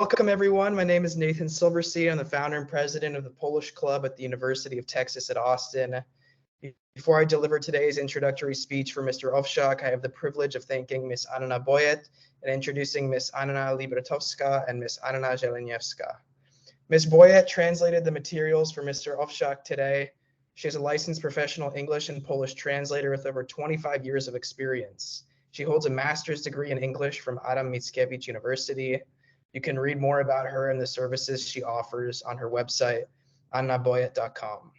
Welcome, everyone. My name is Nathan Silverstein. I'm the founder and president of the Polish Club at the University of Texas at Austin. Before I deliver today's introductory speech for Mr. Owsiak, I have the privilege of thanking Ms. Anna Boyet and introducing Ms. Anna Libratowska and Ms. Anna Zieleniewska. Ms. Boyet translated the materials for Mr. Owsiak today. She is a licensed professional English and Polish translator with over 25 years of experience. She holds a master's degree in English from Adam Mickiewicz University. You can read more about her and the services she offers on her website, annaboyet.com.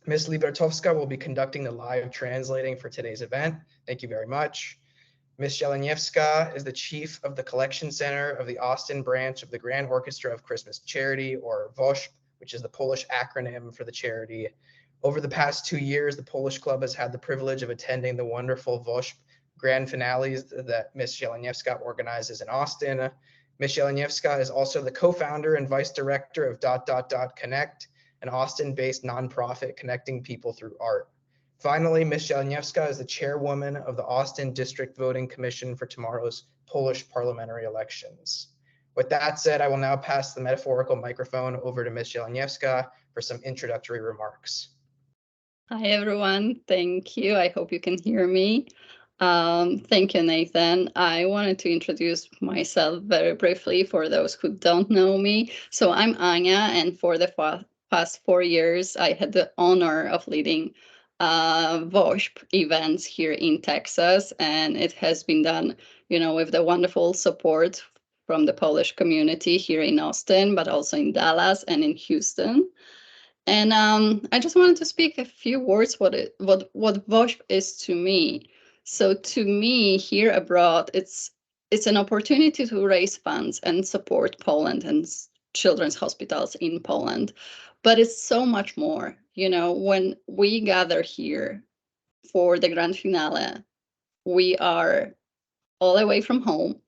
Ms. Libratowska will be conducting the live translating for today's event. Thank you very much. Ms. Zieleniewska is the chief of the Collection Center of the Austin branch of the Grand Orchestra of Christmas Charity, or WOŚP, which is the Polish acronym for the charity. Over the past 2 years, the Polish Club has had the privilege of attending the wonderful WOŚP grand finales that Ms. Zieleniewska organizes in Austin. Ms. Zieleniewska is also the co-founder and vice director of Connect, an Austin-based nonprofit connecting people through art. Finally, Ms. Zieleniewska is the chairwoman of the Austin District Voting Commission for tomorrow's Polish parliamentary elections. With that said, I will now pass the metaphorical microphone over to Ms. Zieleniewska for some introductory remarks. Hi, everyone. Thank you. I hope you can hear me. Thank you, Nathan. I wanted to introduce myself very briefly for those who don't know me. So I'm Anya, and for the past 4 years, I had the honor of leading WOŚP events here in Texas, and it has been done, with the wonderful support from the Polish community here in Austin, but also in Dallas and in Houston. And I just wanted to speak a few words what WOŚP is to me. So to me, here abroad, it's an opportunity to raise funds and support Poland and children's hospitals in Poland. But it's so much more. When we gather here for the grand finale, we are all away from home,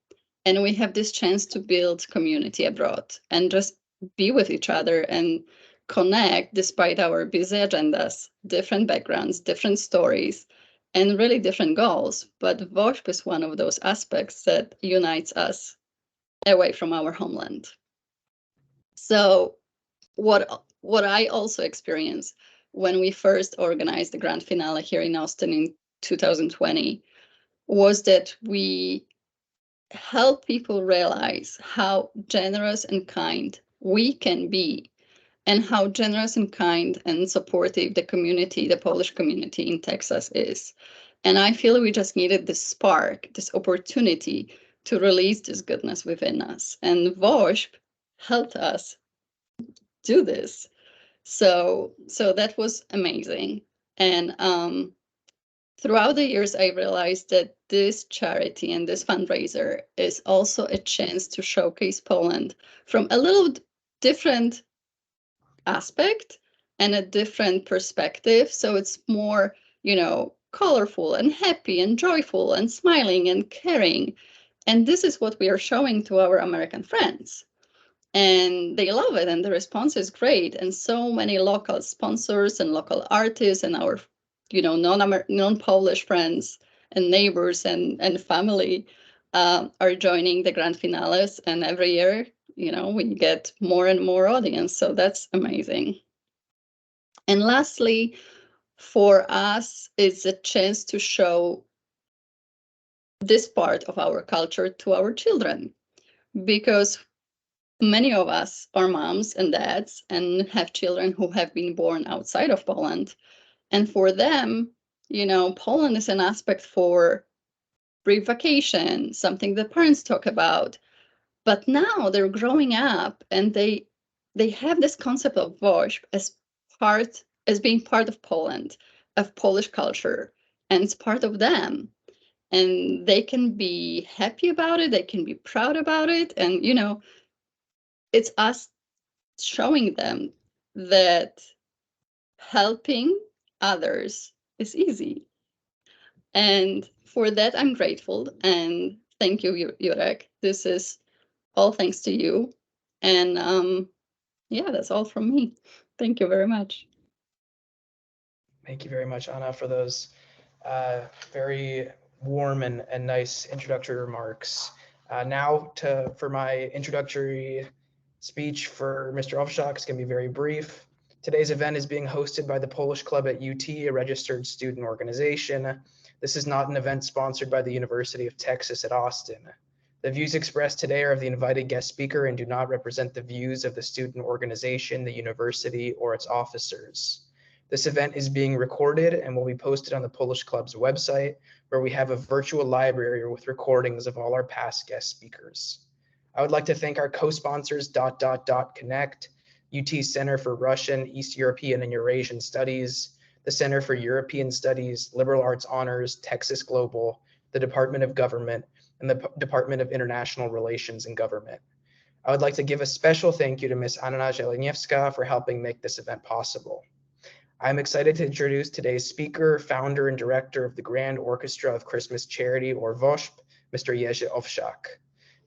and we have this chance to build community abroad and just be with each other and connect despite our busy agendas, different backgrounds, different stories, and really different goals. But WOŚP is one of those aspects that unites us away from our homeland. So what I also experienced when we first organized the grand finale here in Austin in 2020 was that we help people realize how generous and kind we can be, and how generous and kind and supportive the Polish community in Texas is. And I feel we just needed this spark, this opportunity to release this goodness within us. And WOŚP helped us do this. So that was amazing. And throughout the years, I realized that this charity and this fundraiser is also a chance to showcase Poland from a little different aspect and a different perspective. So it's more, colorful and happy and joyful and smiling and caring. And this is what we are showing to our American friends. And they love it, and the response is great. And so many local sponsors and local artists and our, non-Polish friends and neighbors and family are joining the grand finales. And every year, we get more and more audience. So that's amazing. And lastly, for us, it's a chance to show this part of our culture to our children, because many of us are moms and dads and have children who have been born outside of Poland. And for them, Poland is an aspect for brief vacation, something that parents talk about. But now they're growing up, and they have this concept of WOŚP as being part of Poland, of Polish culture, and it's part of them. And they can be happy about it, they can be proud about it, and it's us showing them that helping others is easy. And for that, I'm grateful. And thank you, Jurek. This is all thanks to you. And that's all from me. Thank you very much. Thank you very much, Anna, for those very warm and nice introductory remarks. For my introductory speech for Mr. Owsiak, it's going to be very brief. Today's event is being hosted by the Polish Club at UT, a registered student organization. This is not an event sponsored by the University of Texas at Austin. The views expressed today are of the invited guest speaker and do not represent the views of the student organization, the university, or its officers. This event is being recorded and will be posted on the Polish Club's website, where we have a virtual library with recordings of all our past guest speakers. I would like to thank our co-sponsors Connect, UT Center for Russian, East European, and Eurasian Studies, the Center for European Studies, Liberal Arts Honors, Texas Global, the Department of Government, and the Department of International Relations and Government. I would like to give a special thank you to Ms. Anna Jeleniewska for helping make this event possible. I'm excited to introduce today's speaker, founder and director of the Grand Orchestra of Christmas Charity, or WOŚP, Mr. Jerzy Owsiak.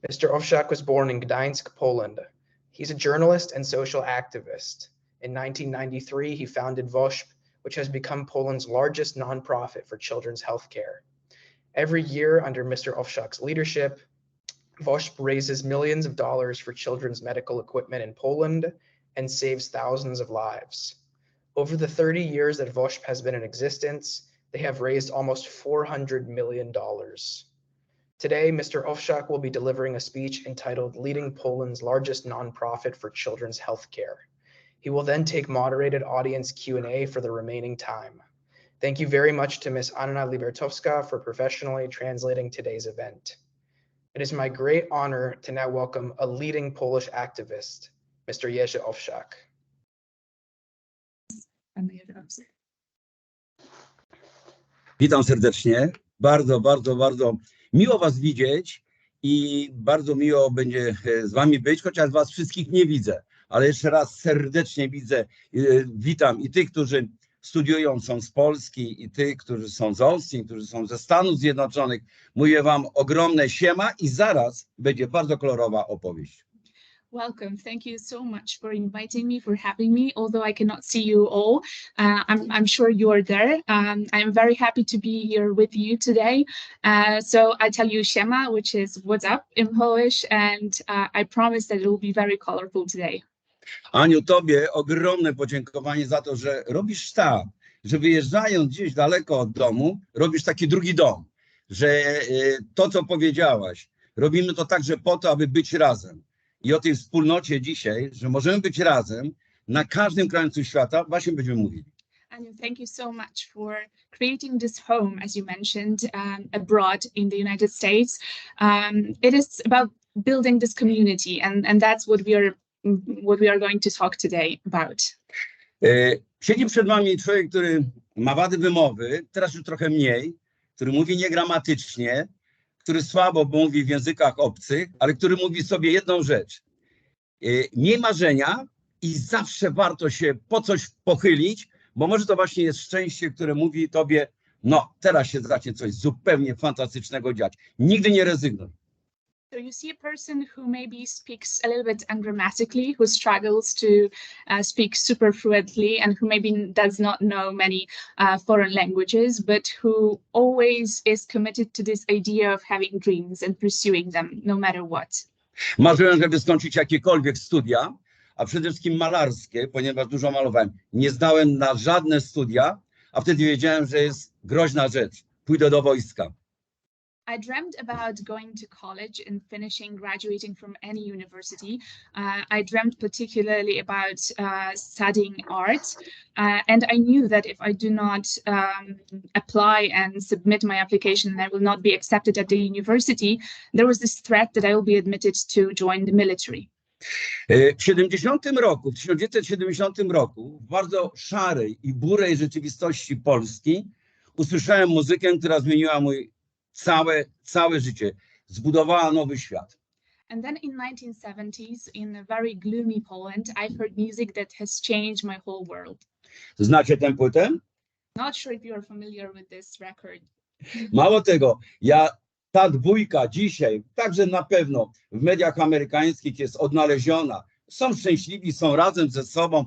Mr. Owsiak was born in Gdańsk, Poland. He's a journalist and social activist. In 1993, he founded WOŚP, which has become Poland's largest nonprofit for children's health care. Every year, under Mr. Owsiak's leadership, WOŚP raises millions of dollars for children's medical equipment in Poland and saves thousands of lives. Over the 30 years that WOŚP has been in existence, they have raised almost $400 million. Today, Mr. Owsiak will be delivering a speech entitled Leading Poland's Largest Nonprofit for Children's Healthcare. He will then take moderated audience Q&A for the remaining time. Thank you very much to Ms. Anna Libertowska for professionally translating today's event. It is my great honor to now welcome a leading Polish activist, Mr. Jerzy Owsiak. Witam serdecznie. Bardzo miło was widzieć i bardzo miło będzie z wami być, chociaż was wszystkich nie widzę. Ale jeszcze raz serdecznie witam i tych, którzy studiują, są z Polski, i tych, którzy są z Austin, którzy są ze Stanów Zjednoczonych. Mówię wam ogromne siema i zaraz będzie bardzo kolorowa opowieść. Welcome. Thank you so much for inviting me, for having me. Although I cannot see you all, I'm sure you are there. I'm very happy to be here with you today. So I tell you siema, which is what's up in Polish, and I promise that it will be very colorful today. Aniu, tobie ogromne podziękowanie za to, że robisz tak, że wyjeżdżając gdzieś daleko od domu, robisz taki drugi dom, że to, co powiedziałaś, robimy to także po to, aby być razem. I o tej wspólnocie dzisiaj, że możemy być razem na każdym krańcu świata, właśnie będziemy mówili. And thank you so much for creating this home, as you mentioned, abroad in the United States. It is about building this community, and that's what we are going to talk today about. Siedzi przed wami człowiek, który ma wady wymowy, teraz już trochę mniej, który mówi niegramatycznie, który słabo mówi w językach obcych, ale który mówi sobie jedną rzecz. Miej marzenia i zawsze warto się po coś pochylić, bo może to właśnie jest szczęście, które mówi tobie, no teraz się zacznie coś zupełnie fantastycznego dziać. Nigdy nie rezygnuj. So you see a person who maybe speaks a little bit ungrammatically, who struggles to speak super fluently, and who maybe does not know many foreign languages, but who always is committed to this idea of having dreams and pursuing them, no matter what. Marzyłem, żeby skończyć jakiekolwiek studia, a przede wszystkim malarskie, ponieważ dużo malowałem. Nie zdałem na żadne studia, a wtedy wiedziałem, że jest groźna rzecz. Pójdę do wojska. I dreamt about going to college and graduating from any university. I dreamt particularly about studying art, and I knew that if I do not apply and submit my application, I will not be accepted at the university. There was this threat that I will be admitted to join the military. W 1970 roku, w bardzo szarej i burej rzeczywistości Polski, usłyszałem muzykę, która zmieniła mój całe życie, zbudowała nowy świat. And then in 1970s, in a very gloomy Poland, I heard music that has changed my whole world. Znacie tę płytę? Not sure if you are familiar with this record. Mało tego, ta dwójka dzisiaj, także na pewno w mediach amerykańskich jest odnaleziona. Są szczęśliwi, są razem ze sobą.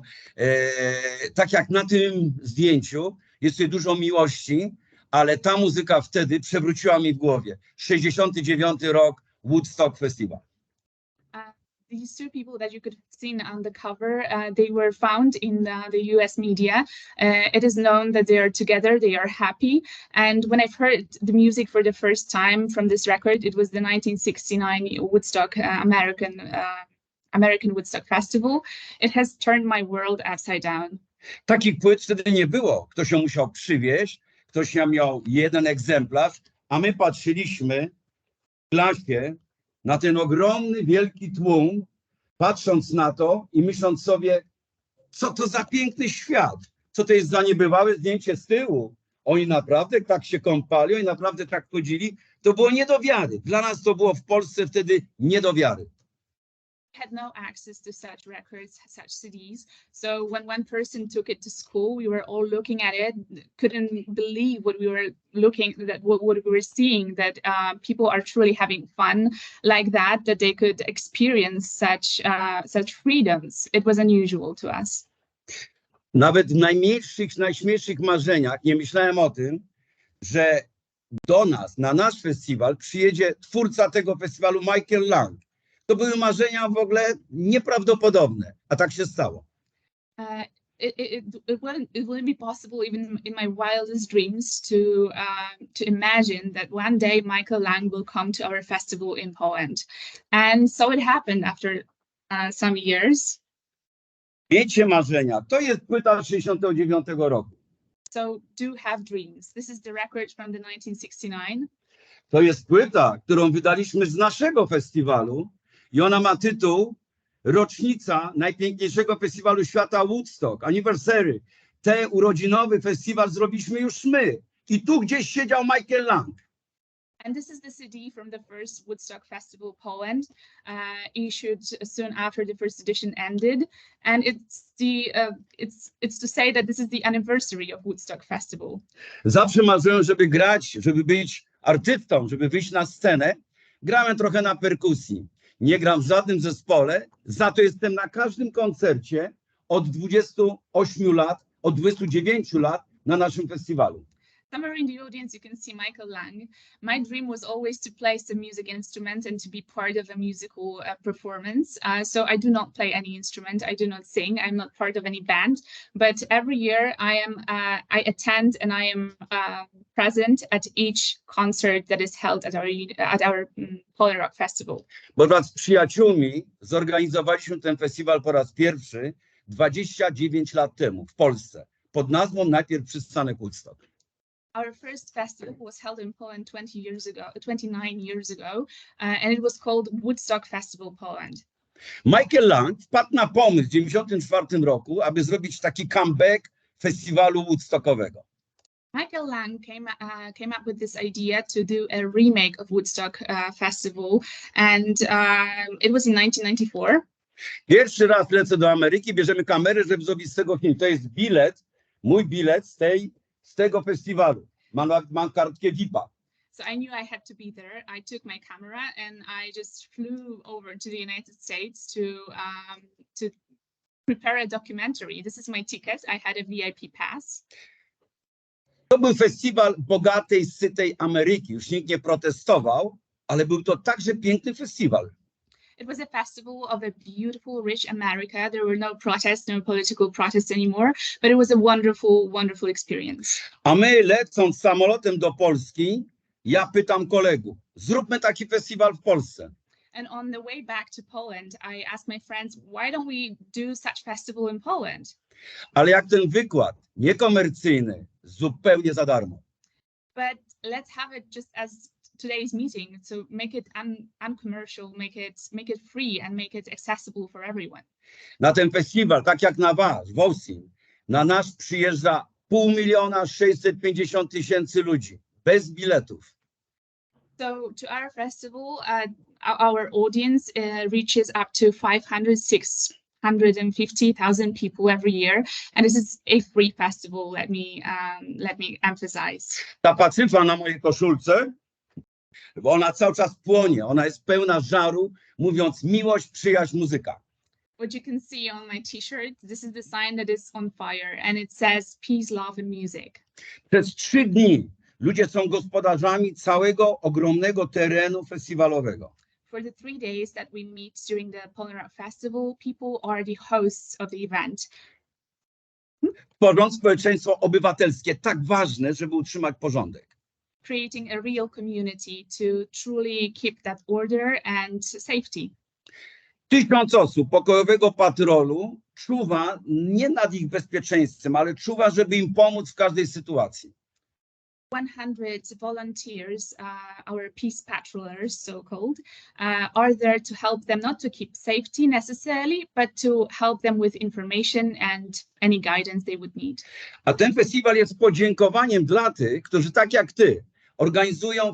Tak jak na tym zdjęciu, jest tutaj dużo miłości, ale ta muzyka wtedy przewróciła mi w głowie. 69 rok, Woodstock Festival. These two people that you could have seen on the cover, they were found in the US media. It is known that they are together, they are happy. And when I've heard the music for the first time from this record, it was the 1969 Woodstock, American Woodstock Festival. It has turned my world upside down. Takich płyt wtedy nie było. Ktoś ją musiał przywieźć, ktoś miał jeden egzemplarz, a my patrzyliśmy w klasie na ten ogromny, wielki tłum, patrząc na to i myśląc sobie, co to za piękny świat, co to jest za niebywałe zdjęcie z tyłu. Oni naprawdę tak się kąpali, oni naprawdę tak chodzili. To było nie do wiary. Dla nas to było w Polsce wtedy nie do wiary. Had no access to such records, such CDs. So when one person took it to school, we were all looking at it, couldn't believe what we were what we were seeing, that people are truly having fun like that they could experience such freedoms. It was unusual to us. Nawet w najśmielszych marzeniach nie myślałem o tym, że do nas, na nasz festiwal przyjedzie twórca tego festiwalu, Michael Lang. To były marzenia w ogóle nieprawdopodobne, a tak się stało. It wouldn't be possible even in my wildest dreams to imagine that one day Michael Lang will come to our festival in Poland. And so it happened after some years. Wiecie marzenia, to jest płyta 69 roku. So do have dreams. This is the record from the 1969. To jest płyta, którą wydaliśmy z naszego festiwalu i ona ma tytuł Rocznica najpiękniejszego festiwalu świata Woodstock, Anniversary. Ten urodzinowy festiwal zrobiliśmy już my. I tu gdzieś siedział Michael Lang. And this is the CD from the first Woodstock Festival Poland, issued soon after the first edition ended. And it's to say that this is the anniversary of Woodstock Festival. Zawsze marzyłem, żeby grać, żeby być artystą, żeby wyjść na scenę. Grałem trochę na perkusji. Nie gram w żadnym zespole, za to jestem na każdym koncercie od 28 lat, od 29 lat na naszym festiwalu. Somewhere in the audience, you can see Michael Lang. My dream was always to play some music instrument and to be part of a musical performance. So I do not play any instrument. I do not sing. I'm not part of any band. But every year I attend and I am present at each concert that is held at our Poland Rock Festival. Bo wraz z przyjaciółmi zorganizowaliśmy ten festiwal po raz pierwszy 29 lat temu w Polsce pod nazwą najpierw Przystanek Woodstock. Our first festival was held in Poland 29 years ago, and it was called Woodstock Festival Poland. Michael Lang wpadł na pomysł w 1994 roku, aby zrobić taki comeback festiwalu woodstockowego. Michael Lang came up with this idea to do a remake of Woodstock Festival, and it was in 1994. Pierwszy raz lecę do Ameryki, bierzemy kamerę, żeby zrobić z tego film. To jest bilet, mój bilet z tego festiwalu. Mam kartkę VIP-a. So I knew I had to be there. I took my camera and I just flew over to the United States to prepare a documentary. This is my ticket. I had a VIP pass. To był festiwal bogatej, sytej Ameryki. Już nikt nie protestował, ale był to także piękny festiwal. It was a festival of a beautiful, rich America. There were no protests, no political protests anymore, but it was a wonderful, wonderful experience. A my lecąc samolotem do Polski, ja pytam kolegów, zróbmy taki festiwal w Polsce. And on the way back to Poland, I asked my friends, why don't we do such festival in Poland? Ale jak ten wykład, niekomercyjny, zupełnie za darmo. But let's have it just as today's meeting, so make it uncommercial, make it free and make it accessible for everyone. Na ten festiwal, tak jak na wasz, w Owsiak, na nas przyjeżdża 500 650 000 ludzi, bez biletów. So to our festival, our audience reaches up to 650,000 people every year, and this is a free festival. Let me emphasize. Ta pacyfa na mojej koszulce, bo ona cały czas płonie, ona jest pełna żaru, mówiąc miłość, przyjaźń, muzyka. What you can see on my t-shirt, this is the sign that is on fire, and it says peace, love and music. Przez 3 dni ludzie są gospodarzami całego ogromnego terenu festiwalowego. For the 3 days that we meet during the Poland Rock Festival, people are the hosts of the event, tworząc społeczeństwo obywatelskie tak ważne, żeby utrzymać porządek. creating a real community to truly keep that order and safety. 1000 osób pokojowego patrolu czuwa nie nad ich bezpieczeństwem, ale czuwa, żeby im pomóc w każdej sytuacji. 100 volunteers, our peace patrollers, so-called, are there to help them, not to keep safety necessarily, but to help them with information and any guidance they would need. A ten festiwal jest podziękowaniem dla tych, którzy tak jak ty organizują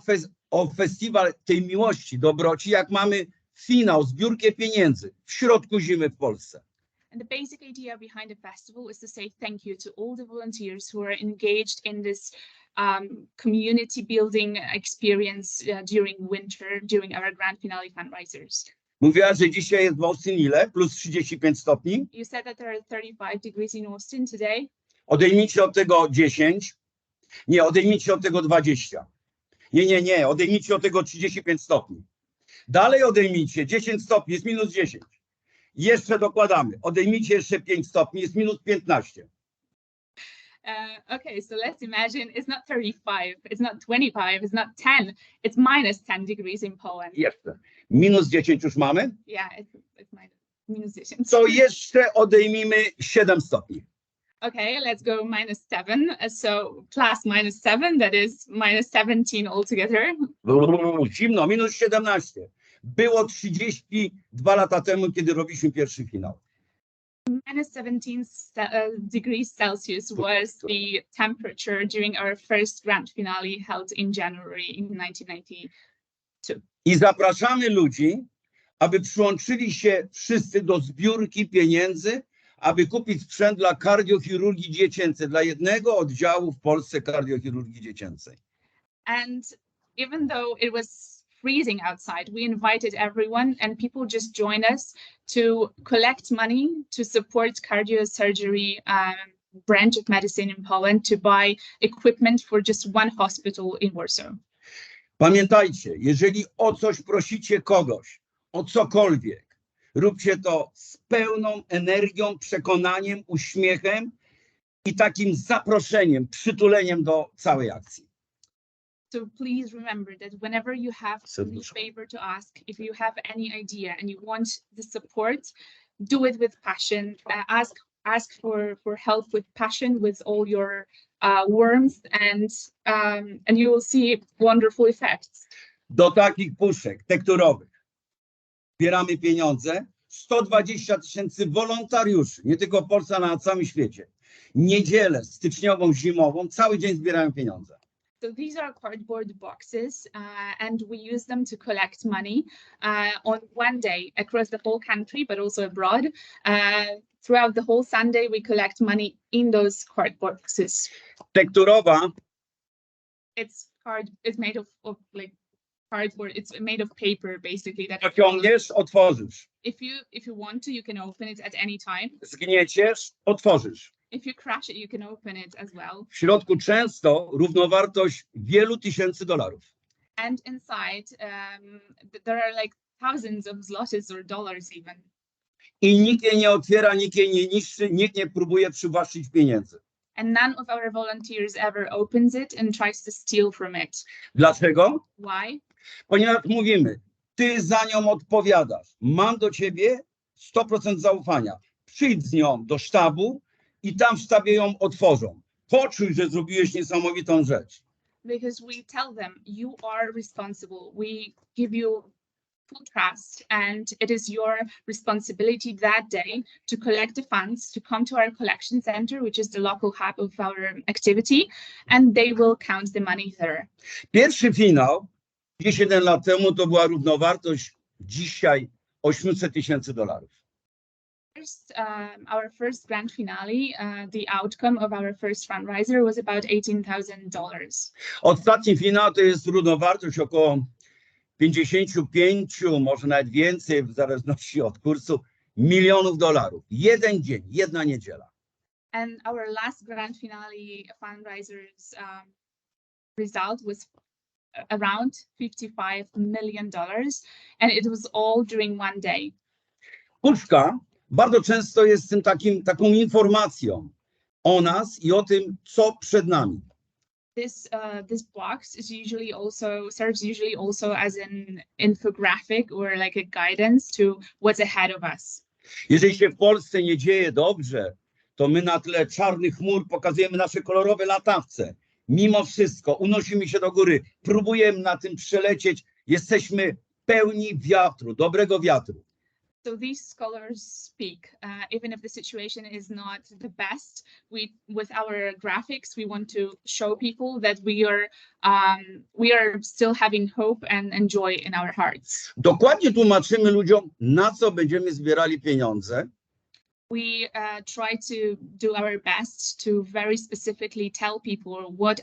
festiwal tej miłości, dobroci, jak mamy finał, zbiórkę pieniędzy w środku zimy w Polsce. And the basic idea behind the festival is to say thank you to all the volunteers who are engaged in this community building experience during winter, during our grand finale fundraisers. Mówiła, że dzisiaj jest w Austin ile? Plus 35 stopni? You said that there are 35 degrees in Austin today. Odejmijcie od tego 10. Nie, odejmijcie od tego 20. Nie, odejmijcie od tego 35 stopni. Dalej odejmijcie 10 stopni, jest minus 10. Jeszcze dokładamy, odejmijcie jeszcze 5 stopni, jest minus 15. Okay, so let's imagine it's not 35, it's not 25, it's not 10, it's minus 10 degrees in Poland. Jeszcze. Minus 10 już mamy? Yeah, it's minus 10. To jeszcze odejmijmy 7 stopni. Okay, let's go minus 7. So plus minus 7, that is minus 17 altogether. Zimno, minus 17. Było 32 lata temu, kiedy robiliśmy pierwszy finał. Minus 17 degrees Celsius was the temperature during our first grand finale held in January in 1992. I zapraszamy ludzi, aby przyłączyli się wszyscy do zbiórki pieniędzy, aby kupić sprzęt dla kardiochirurgii dziecięcej, dla jednego oddziału w Polsce kardiochirurgii dziecięcej. And even though it was freezing outside, we invited everyone and people just joined us to collect money to support cardiosurgery branch of medicine in Poland to buy equipment for just one hospital in Warsaw. Pamiętajcie, jeżeli o coś prosicie kogoś, o cokolwiek, róbcie to z pełną energią, przekonaniem, uśmiechem i takim zaproszeniem, przytuleniem do całej akcji. So please remember that whenever you have any favor to ask, if you have any idea and you want the support, do it with passion. Ask for help with passion, with all your warmth, and you will see wonderful effects. Do takich puszek tekturowych zbieramy pieniądze. 120 000 wolontariuszy, nie tylko w Polsce, ale na całym świecie. Niedzielę styczniową, zimową, cały dzień zbierają pieniądze. So these are cardboard boxes, and we use them to collect money on one day across the whole country, but also abroad. Throughout the whole Sunday, we collect money in those cardboard boxes. Tekturowa It's made of like cardboard. It's made of paper, basically. That pociągniesz, otworzysz. if you want to, you can open it at any time. Zgnieciesz, otworzysz. If you crash it, you can open it as well. W środku często równowartość wielu tysięcy dolarów. And inside, there are like thousands of zlotys or dollars even. I nikt jej nie otwiera, nikt jej nie niszczy, nikt nie próbuje przywłaszczyć pieniędzy. And none of our volunteers ever opens it and tries to steal from it. Dlaczego? Why? Ponieważ mówimy, ty za nią odpowiadasz. Mam do ciebie 100% zaufania. Przyjdź z nią do sztabu i tam w sztabie ją otworzą. Poczuj, że zrobiłeś niesamowitą rzecz. Because we tell them, you are responsible. We give you full trust, and it is your responsibility that day to collect the funds, to come to our collection center, which is the local hub of our activity, and they will count the money there. Pierwszy finał 10 lat temu to była równowartość dzisiaj 800 000 dolarów. Our first grand finale, the outcome of our first fundraiser was about $18,000. Ostatni finał to jest równowartość około 55, może nawet więcej, w zależności od kursu, milionów dolarów. Jeden dzień, jedna niedziela. And our last grand finale fundraiser's result was around $55 million, and it was all during one day. Puszka bardzo często jest tym taką informacją o nas i o tym, co przed nami. This box is serves usually also as an infographic or like a guidance to what's ahead of us. Jeżeli się w Polsce nie dzieje dobrze, to my na tle czarnych chmur pokazujemy nasze kolorowe latawce. Mimo wszystko unosimy się do góry, próbujemy na tym przelecieć, jesteśmy pełni wiatru, dobrego wiatru. So these scholars speak, even if the situation is not the best, with our graphics, we want to show people that we are still having hope and joy in our hearts. Dokładnie tłumaczymy ludziom, na co będziemy zbierali pieniądze. We try to do our best to very specifically tell people what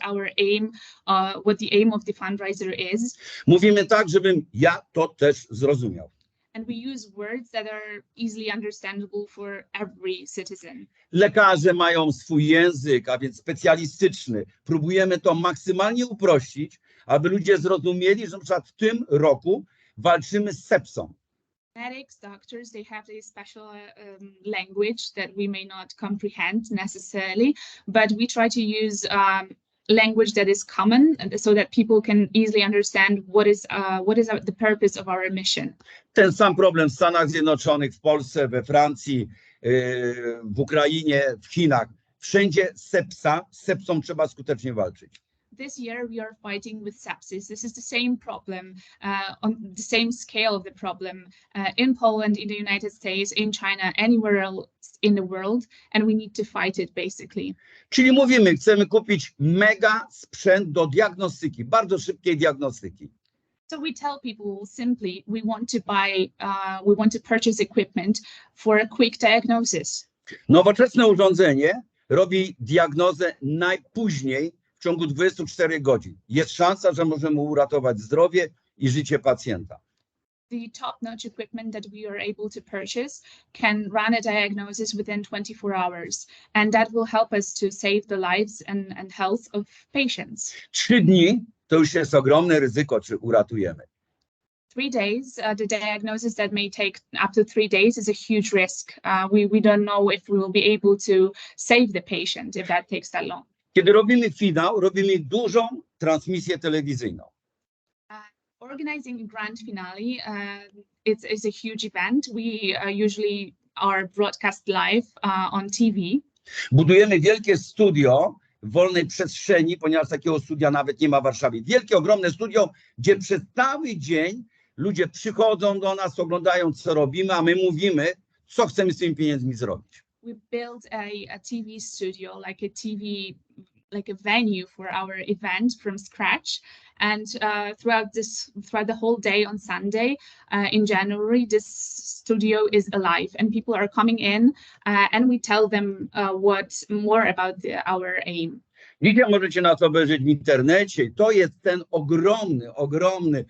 the aim of the fundraiser is. Mówimy tak, żebym ja to też zrozumiał. And we use words that are easily understandable for every citizen. Lekarze mają swój język, a więc specjalistyczny. Próbujemy to maksymalnie uprościć, aby ludzie zrozumieli, że na przykład w tym roku walczymy z sepsą. Medics, doctors, they have a special language that we may not comprehend necessarily, but we try to use language that is common so that people can easily understand what is the purpose of our mission. Ten sam problem w Stanach Zjednoczonych, w Polsce, we Francji, w Ukrainie, w Chinach. Wszędzie sepsa, z sepsą trzeba skutecznie walczyć. This year we are fighting with sepsis. This is the same problem, on the same scale of the problem in Poland, in the United States, in China, anywhere else in the world, and we need to fight it basically. Czyli mówimy, chcemy kupić mega sprzęt do diagnostyki, bardzo szybkiej diagnostyki. So we tell people simply, we want to purchase equipment for a quick diagnosis. Nowoczesne urządzenie robi diagnozę najpóźniej w ciągu 24 godzin. Jest szansa, że możemy uratować zdrowie i życie pacjenta. The top-notch equipment that we are able to purchase can run a diagnosis within 24 hours, and that will help us to save the lives and health of patients. 3 dni to już jest ogromne ryzyko, czy uratujemy. 3 days, the diagnosis that may take up to 3 days is a huge risk. We don't know if we will be able to save the patient if that takes that long. Kiedy robimy finał, robimy dużą transmisję telewizyjną. Organizing a grand finale, it's a huge event. We usually are broadcast live on TV. Budujemy wielkie studio w wolnej przestrzeni, ponieważ takiego studia nawet nie ma w Warszawie. Wielkie, ogromne studio, gdzie przez cały dzień ludzie przychodzą do nas, oglądają, co robimy, a my mówimy, co chcemy z tymi pieniędzmi zrobić. We built a TV studio, like a venue for our event from scratch. And throughout the whole day on Sunday in January, this studio is alive and people are coming in and we tell them more about our aim. Dzisiaj możecie nas obejrzeć w internecie. To jest ten ogromny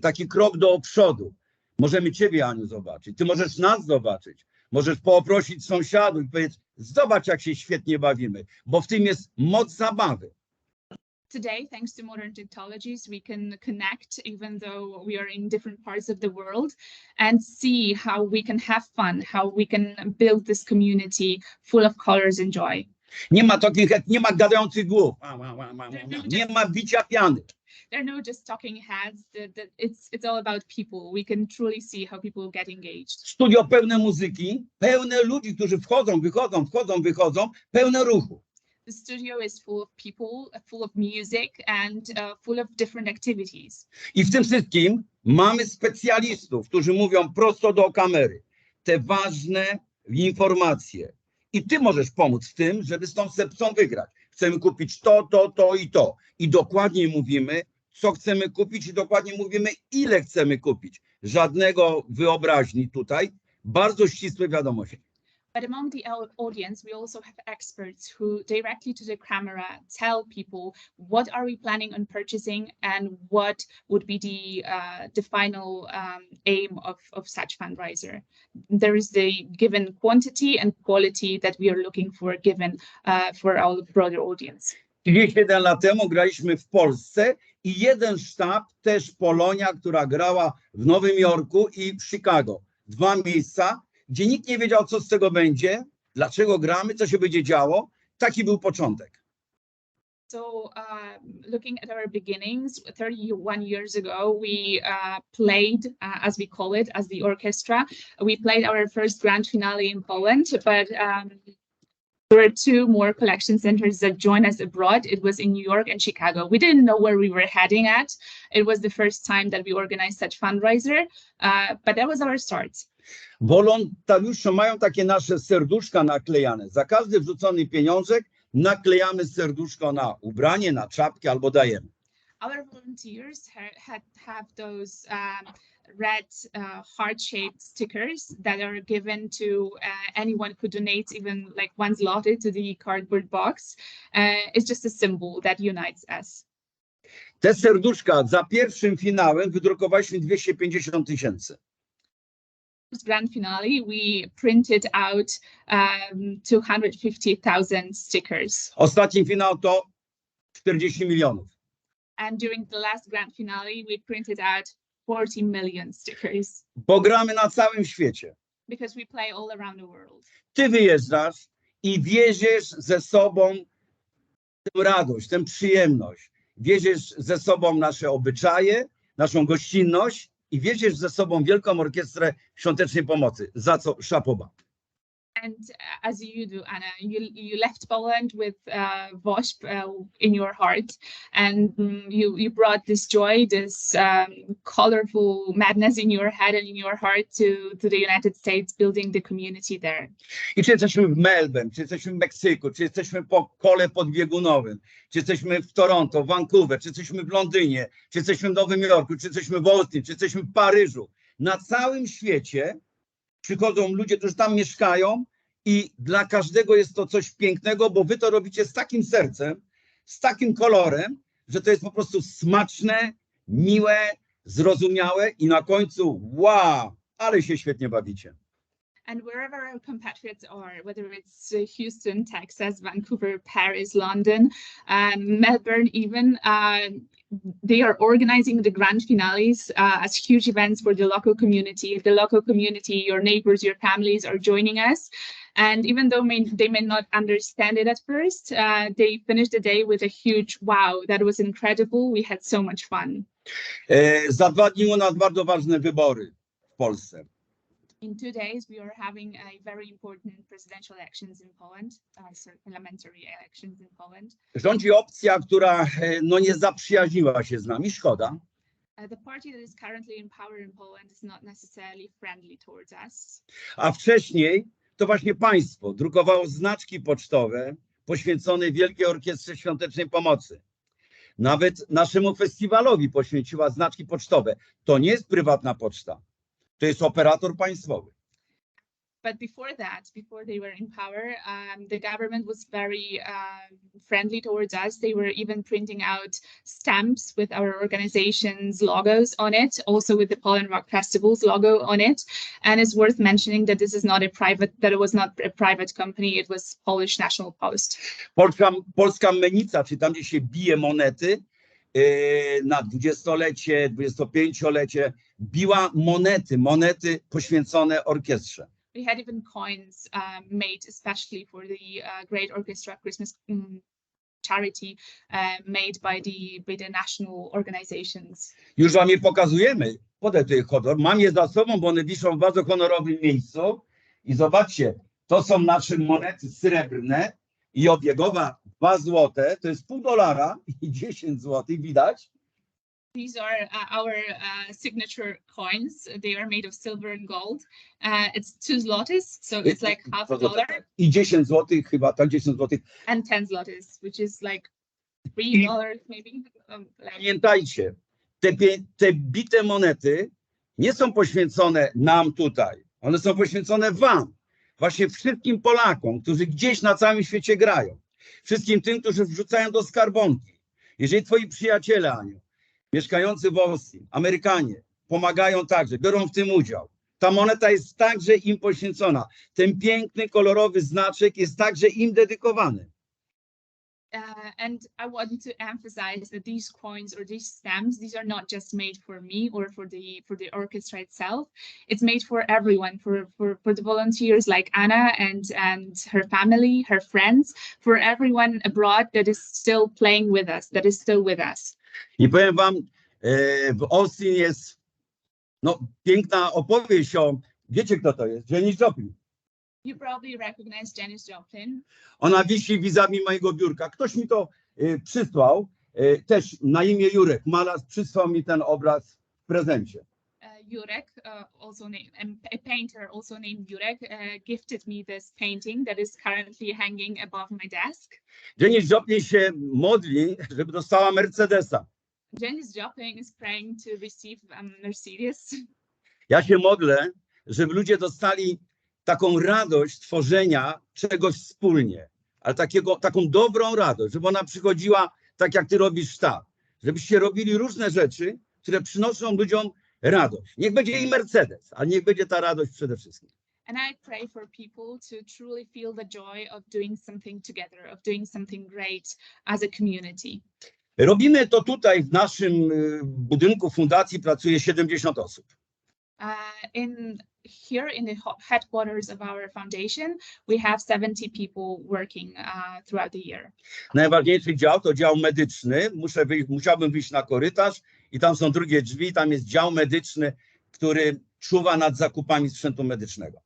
taki krok do przodu. Możemy Ciebie, Aniu, zobaczyć. Ty możesz nas zobaczyć. Możesz poprosić sąsiadów i powiedzieć, zobacz, jak się świetnie bawimy, bo w tym jest moc zabawy. Today, thanks to modern technologies, we can connect even though we are in different parts of the world and see how we can have fun, how we can build this community full of colors and joy. Nie ma takich, nie ma gadających głów, nie ma bicia piany. There are no just talking heads. It's all about people. We can truly see how people get engaged. Studio pełne muzyki, pełne ludzi, którzy wchodzą, wychodzą, pełne ruchu. The studio is full of people, full of music and full of different activities. I w tym wszystkim mamy specjalistów, którzy mówią prosto do kamery te ważne informacje. I ty możesz pomóc w tym, żeby z tą sepsą wygrać. Chcemy kupić to i to. I dokładnie mówimy, co chcemy kupić i dokładnie mówimy, ile chcemy kupić. Żadnego wyobraźni tutaj. Bardzo ścisłe wiadomości. But among the audience, we also have experts who directly to the camera tell people what are we planning on purchasing and what would be the final aim of such fundraiser. There is the given quantity and quality that we are looking for given for our broader audience. 31 lat temu graliśmy w Polsce i jeden sztab, też Polonia, która grała w Nowym Jorku i w Chicago. 2 miejsca, gdzie nikt nie wiedział, co z tego będzie, dlaczego gramy, co się będzie działo. Taki był początek. So, looking at our beginnings, 31 years ago, we played, as we call it, as the orchestra. We played our first grand finale in Poland, but there were 2 more collection centers that joined us abroad. It was in New York and Chicago. We didn't know where we were heading at. It was the first time that we organized such fundraiser, but that was our start. Wolontariusze mają takie nasze serduszka naklejane. Za każdy wrzucony pieniążek naklejamy serduszko na ubranie, na czapkę albo dajemy. Our volunteers have those red heart-shaped stickers that are given to anyone who donates even like 1 zloty to the cardboard box. It's just a symbol that unites us. Te serduszka za pierwszym finałem wydrukowaliśmy 250 000. Grand finale, we printed out 250,000 stickers. Ostatni finał to 40 milionów. And during the last grand finale, we printed out 40 million stickers. Bo gramy na całym świecie. Because we play all around the world. Ty wyjeżdżasz i wieziesz ze sobą tę radość, tę przyjemność. Wieziesz ze sobą nasze obyczaje, naszą gościnność i wieziesz ze sobą Wielką Orkiestrę Świątecznej Pomocy. Za co szapoba. And as you do, Anna, you left Poland with WOŚP in your heart, and you brought this joy, this colorful madness in your head and in your heart to the United States, building the community there. I czy jesteśmy w Melbourne, czy jesteśmy w Meksyku, czy jesteśmy po kole podbiegunowym, czy jesteśmy w Toronto, Vancouver, czy jesteśmy w Londynie, czy jesteśmy w Nowym Jorku, czy jesteśmy w Austin, czy jesteśmy w Paryżu. Na całym świecie przychodzą ludzie, którzy tam mieszkają i dla każdego jest to coś pięknego, bo wy to robicie z takim sercem, z takim kolorem, że to jest po prostu smaczne, miłe, zrozumiałe i na końcu wow, ale się świetnie bawicie. And wherever our compatriots are, whether it's Houston, Texas, Vancouver, Paris, London, Melbourne even, they are organizing the grand finales as huge events for the local community. If the local community, your neighbors, your families are joining us. And even though they may not understand it at first, they finish the day with a huge wow, that was incredible. We had so much fun. Za 2 dni u nas bardzo ważne wybory w Polsce. In 2 days, we are having a very important presidential elections in Poland, so parliamentary elections in Poland. Rządzi opcja, która no, nie zaprzyjaźniła się z nami, szkoda. The party that is currently in power in Poland is not necessarily friendly towards us. A wcześniej to właśnie państwo drukowało znaczki pocztowe poświęcone Wielkiej Orkiestrze Świątecznej Pomocy. Nawet naszemu festiwalowi poświęciła znaczki pocztowe. To nie jest prywatna poczta. To jest operator państwowy. But before that, before they were in power, the government was very friendly towards us. They were even printing out stamps with our organization's logos on it, also with the Poland Rock Festival's logo on it. And it's worth mentioning that this is not that it was not a private company, it was Polish National Post. Polska Menica, czy tam, gdzie się bije monety, na 20-lecie, 25-lecie, biła monety poświęcone orkiestrze. We had even coins made especially for the Great Orchestra Christmas charity made by the national organizations. Już wam je pokazujemy. Podaj tutaj honor. Mam je za sobą, bo one wiszą w bardzo honorowym miejscu. I zobaczcie, to są nasze monety srebrne i obiegowa 2 złote, to jest $0,5 i 10 złotych, widać? These are our signature coins. They are made of silver and gold. It's 2 zlotys, so it's like half a dollar. I 10 złotych chyba, tak, 10 złotych. And 10 zlotys, which is like $3 maybe. Pamiętajcie, te bite monety nie są poświęcone nam tutaj. One są poświęcone wam. Właśnie wszystkim Polakom, którzy gdzieś na całym świecie grają. Wszystkim tym, którzy wrzucają do skarbonki. Jeżeli twoi przyjaciele, Aniu, mieszkający w Austin, Amerykanie, pomagają także, biorą w tym udział. Ta moneta jest także im poświęcona. Ten piękny, kolorowy znaczek jest także im dedykowany. And I want to emphasize that these coins or these stamps, these are not just made for me or for the orchestra itself. It's made for everyone, for the volunteers like Anna and her family, her friends, for everyone abroad that is still playing with us, that is still with us. I powiem wam, w Austin jest piękna opowieść o, wiecie kto to jest? Janis Joplin. You probably recognize Janis Joplin. Ona wisi vis-a-vis mojego biurka. Ktoś mi to przysłał, też na imię Jurek. Malarz przysłał mi ten obraz w prezencie. Jurek, also named a painter, also named Jurek, gifted me this painting that is currently hanging above my desk. Janis Joplin się modli, żeby dostała Mercedesa. Janis Joplin is praying to receive a Mercedes. Ja się modlę, żeby ludzie dostali taką radość tworzenia czegoś wspólnie, ale taką dobrą radość, żeby ona przychodziła tak, jak ty robisz sztab. Żebyście robili różne rzeczy, które przynoszą ludziom radość. Niech będzie i Mercedes, ale niech będzie ta radość przede wszystkim. And I pray for people to truly feel the joy of doing something together, of doing something great as a community. Robimy to tutaj w naszym budynku fundacji, pracuje 70 osób. Here in the headquarters of our foundation, we have 70 people working throughout the year. Najważniejszy dział to dział medyczny. Musiałbym wyjść na korytarz i tam są drugie drzwi, tam jest dział medyczny, który czuwa nad zakupami sprzętu medycznego.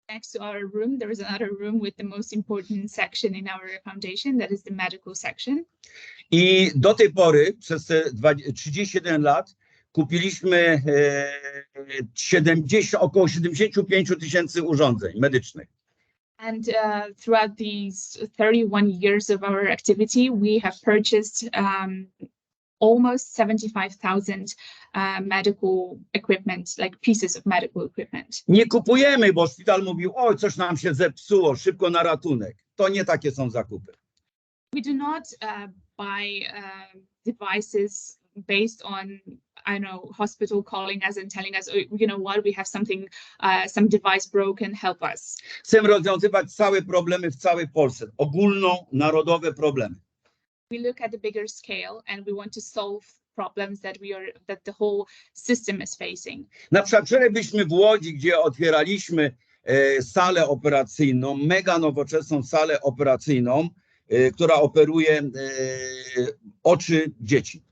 Next to our room, there is another room with the most important section in our foundation, that is the medical section. I do tej pory, przez te 31 lat, kupiliśmy około 75 000 urządzeń medycznych. And throughout these 31 years of our activity, we have purchased almost 75,000 medical equipment, like pieces of medical equipment. Nie kupujemy, bo szpital mówił, oj, coś nam się zepsuło, szybko na ratunek. To nie takie są zakupy. We do not buy devices based on, I know, hospital calling us and telling us, oh, you know what, we have something, some device broken, help us. Chcemy rozwiązywać całe problemy w całej Polsce, ogólnonarodowe problemy. We look at the bigger scale and we want to solve problems that the whole system is facing. Na przykład wczoraj byliśmy w Łodzi, gdzie otwieraliśmy salę operacyjną, mega nowoczesną salę operacyjną, która operuje oczy dzieci.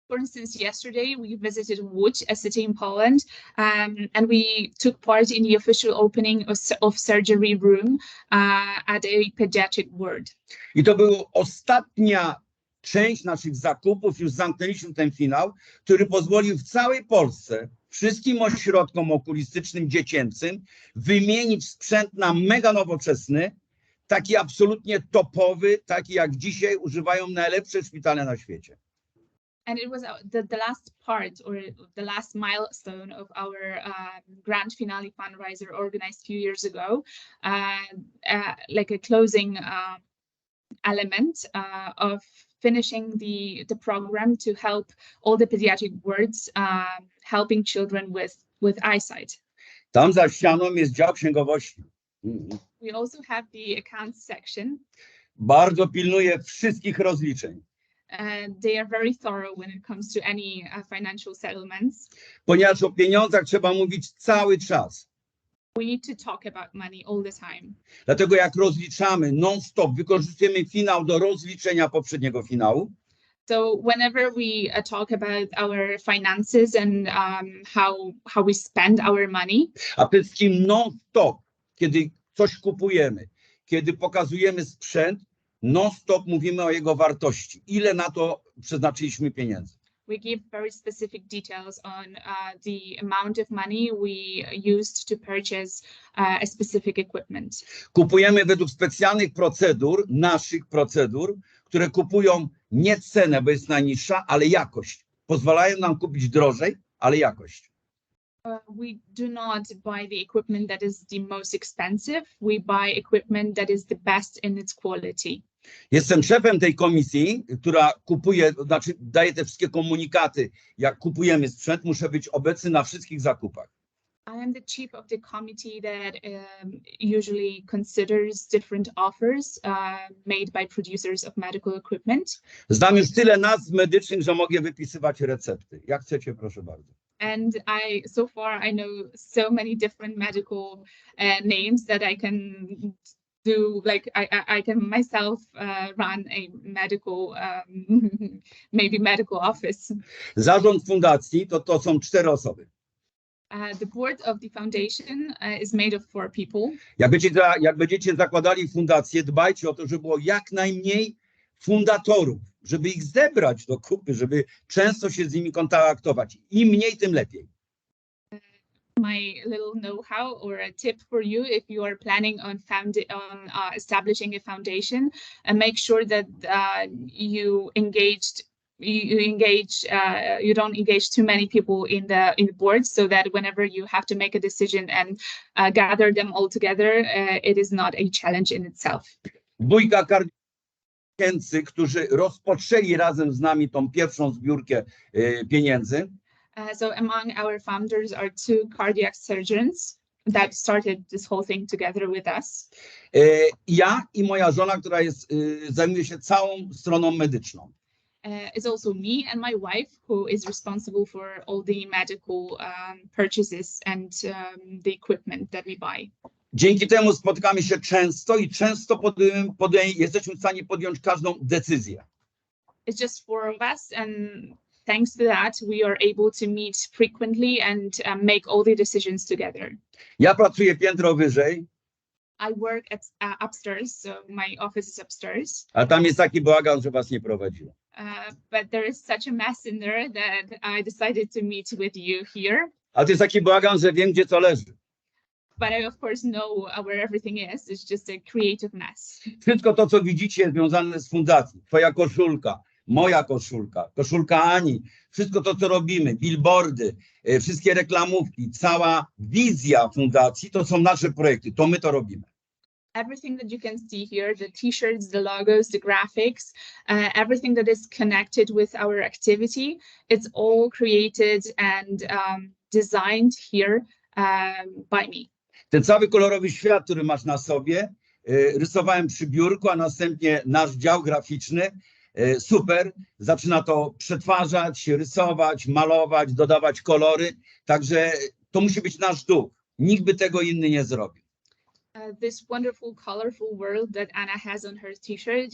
For instance, yesterday we visited Łódź, a city in Poland, and we took part in the official opening of surgery room at a pediatric ward. I to była ostatnia część naszych zakupów, już zamknęliśmy ten finał, który pozwolił w całej Polsce wszystkim ośrodkom okulistycznym dziecięcym wymienić sprzęt na mega nowoczesny, taki absolutnie topowy, taki jak dzisiaj używają najlepsze szpitale na świecie. And it was the last part or the last milestone of our grand finale fundraiser organized a few years ago, like a closing element of finishing the program to help all the pediatric wards, helping children with eyesight. Tam za ścianą jest dział księgowości. We also have the accounts section. Bardzo pilnuje wszystkich rozliczeń. They are very thorough when it comes to any financial settlements. Ponieważ o pieniądzach trzeba mówić cały czas. We need to talk about money all the time. Dlatego jak rozliczamy non-stop, wykorzystujemy finał do rozliczenia poprzedniego finału. So whenever we talk about our finances and how we spend our money. A przede wszystkim non-stop, kiedy coś kupujemy, kiedy pokazujemy sprzęt, non-stop mówimy o jego wartości. Ile na to przeznaczyliśmy pieniędzy? We give very specific details on the amount of money we used to purchase a specific equipment. Kupujemy według specjalnych procedur, naszych procedur, które kupują nie cenę, bo jest najniższa, ale jakość. Pozwalają nam kupić drożej, ale jakość. We do not buy the equipment that is the most expensive. We buy equipment that is the best in its quality. Jestem szefem tej komisji, która kupuje, znaczy daje te wszystkie komunikaty, jak kupujemy sprzęt, muszę być obecny na wszystkich zakupach. I am the chief of the committee that usually considers different offers made by producers of medical equipment. Znam już tyle nazw medycznych, że mogę wypisywać recepty. Jak chcecie, proszę bardzo. And so far I know so many different medical names that I can do, like I can myself run a medical, maybe medical office. Zarząd fundacji to są 4 osoby. The board of the foundation is made of 4 people. Jak będziecie zakładali fundację, dbajcie o to, żeby było jak najmniej fundatorów, żeby ich zebrać do kupy, żeby często się z nimi kontaktować. Im mniej, tym lepiej. My little know-how or a tip for you, if you are planning on establishing a foundation, make sure that you don't engage too many people in the board, so that whenever you have to make a decision and gather them all together, it is not a challenge in itself. 2 kardiologów, którzy rozpoczęli razem z nami tą pierwszą zbiórkę pieniędzy. So among our founders are 2 cardiac surgeons that started this whole thing together with us. Ja i moja żona, która zajmuje się całą stroną medyczną. It's also me and my wife, who is responsible for all the medical purchases and the equipment that we buy. Dzięki temu spotykamy się często i często jesteśmy w stanie podjąć każdą decyzję. It's just 4 of us, and thanks to that, we are able to meet frequently and make all the decisions together. Ja pracuję piętro wyżej. I work upstairs, so my office is upstairs. A tam jest taki bałagan, że was nie prowadziło. But there is such a mess in there that I decided to meet with you here. A to jest taki bałagan, że wiem, gdzie co leży. But I of course know where everything is. It's just a creative mess. Wszystko to, co widzicie, związane z fundacją. Twoja koszulka, moja koszulka, koszulka Ani, wszystko to, co robimy, billboardy, wszystkie reklamówki, cała wizja fundacji, to są nasze projekty, to my to robimy. Everything that you can see here, the t-shirts, the logos, the graphics, everything that is connected with our activity, it's all created and designed here by me. Ten cały kolorowy świat, który masz na sobie, rysowałem przy biurku, a następnie nasz dział graficzny, super, zaczyna to przetwarzać, rysować, malować, dodawać kolory, także to musi być nasz duch. Nikt by tego inny nie zrobił. This wonderful, colorful world that Anna has on her t-shirt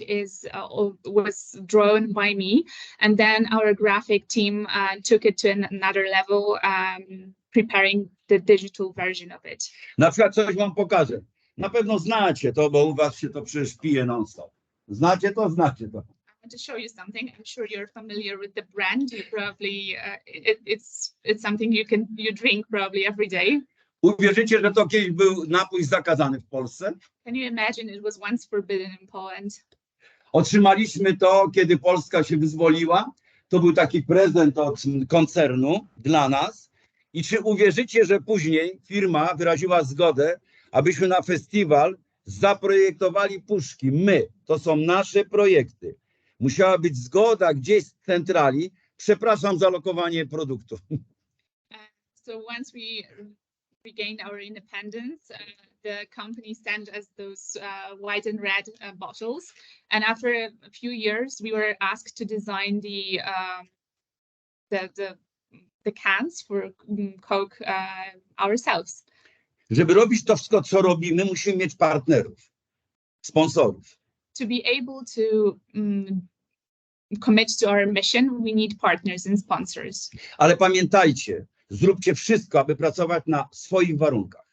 was drawn by me, and then our graphic team took it to another level, preparing the digital version of it. Na przykład coś wam pokażę. Na pewno znacie to, bo u was się to przecież pije non-stop. Znacie to? Znacie to. I want to show you something. I'm sure you're familiar with the brand. You probably it's something you drink probably every day. Uwierzycie, że to kiedyś był napój zakazany w Polsce? Can you imagine it was once forbidden in Poland? Otrzymaliśmy to, kiedy Polska się wyzwoliła. To był taki prezent od koncernu dla nas. I czy uwierzycie, że później firma wyraziła zgodę, abyśmy na festiwal zaprojektowali puszki. My, to są nasze projekty. Musiała być zgoda gdzieś z centrali. Przepraszam za lokowanie produktów. So once we regained our independence, the company sent us those white and red bottles, and after a few years, we were asked to design the cans for Coke ourselves. Żeby robić to wszystko, co robimy, musimy mieć partnerów, sponsorów. To be able to commit to our mission, we need partners and sponsors. Ale pamiętajcie, zróbcie wszystko, aby pracować na swoich warunkach.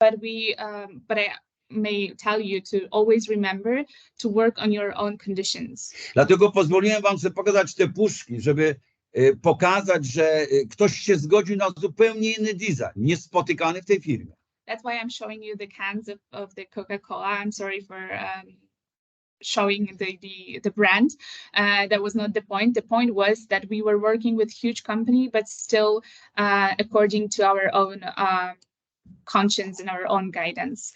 But I may tell you to always remember to work on your own conditions. Dlatego pozwoliłem wam sobie pokazać te puszki, żeby pokazać, że ktoś się zgodził na zupełnie inny design, niespotykany w tej firmie. That's why I'm showing you the cans of the Coca-Cola. I'm sorry for showing the brand. That was not the point. The point was that we were working with huge company, but still according to our own conscience and our own guidance.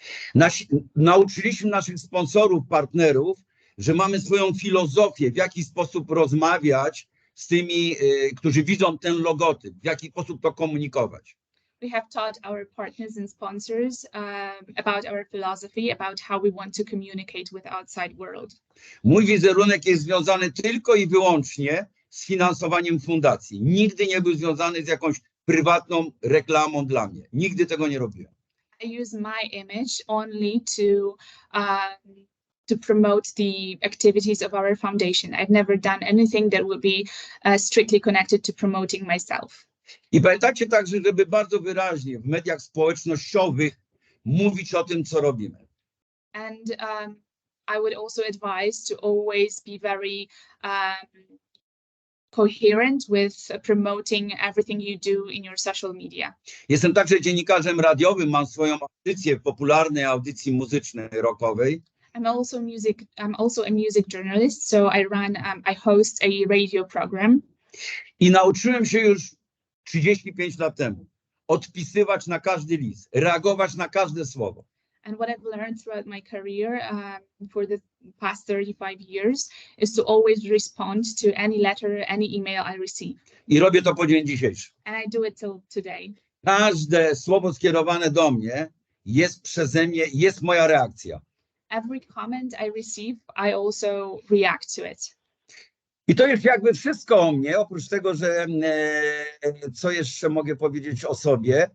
Nauczyliśmy naszych sponsorów, partnerów, że mamy swoją filozofię, w jaki sposób rozmawiać z tymi, którzy widzą ten logotyp, w jaki sposób to komunikować. We have taught our partners and sponsors about our philosophy, about how we want to communicate with outside world. Mój wizerunek jest związany tylko i wyłącznie z finansowaniem fundacji. Nigdy nie był związany z jakąś prywatną reklamą dla mnie. Nigdy tego nie robiłem. I use my image only to promote the activities of our foundation. I've never done anything that would be strictly connected to promoting myself. I pamiętajcie także, żeby bardzo wyraźnie w mediach społecznościowych mówić o tym, co robimy. And I would also advise to always be very coherent with promoting everything you do in your social media. Jestem także dziennikarzem radiowym, mam swoją audycję w popularnej audycji muzycznej, rockowej. I'm also a music journalist, so I host a radio program. I nauczyłem się już 35 lat temu odpisywać na każdy list, reagować na każde słowo. And what I've learned throughout my career for the past 35 years is to always respond to any letter, any email I receive. I robię to po dzień dzisiejszy. And I do it till today. Każde słowo skierowane do mnie jest przeze mnie, jest moja reakcja. Every comment I receive, I also react to it. I to jest jakby wszystko o mnie, oprócz tego, że co jeszcze mogę powiedzieć o sobie.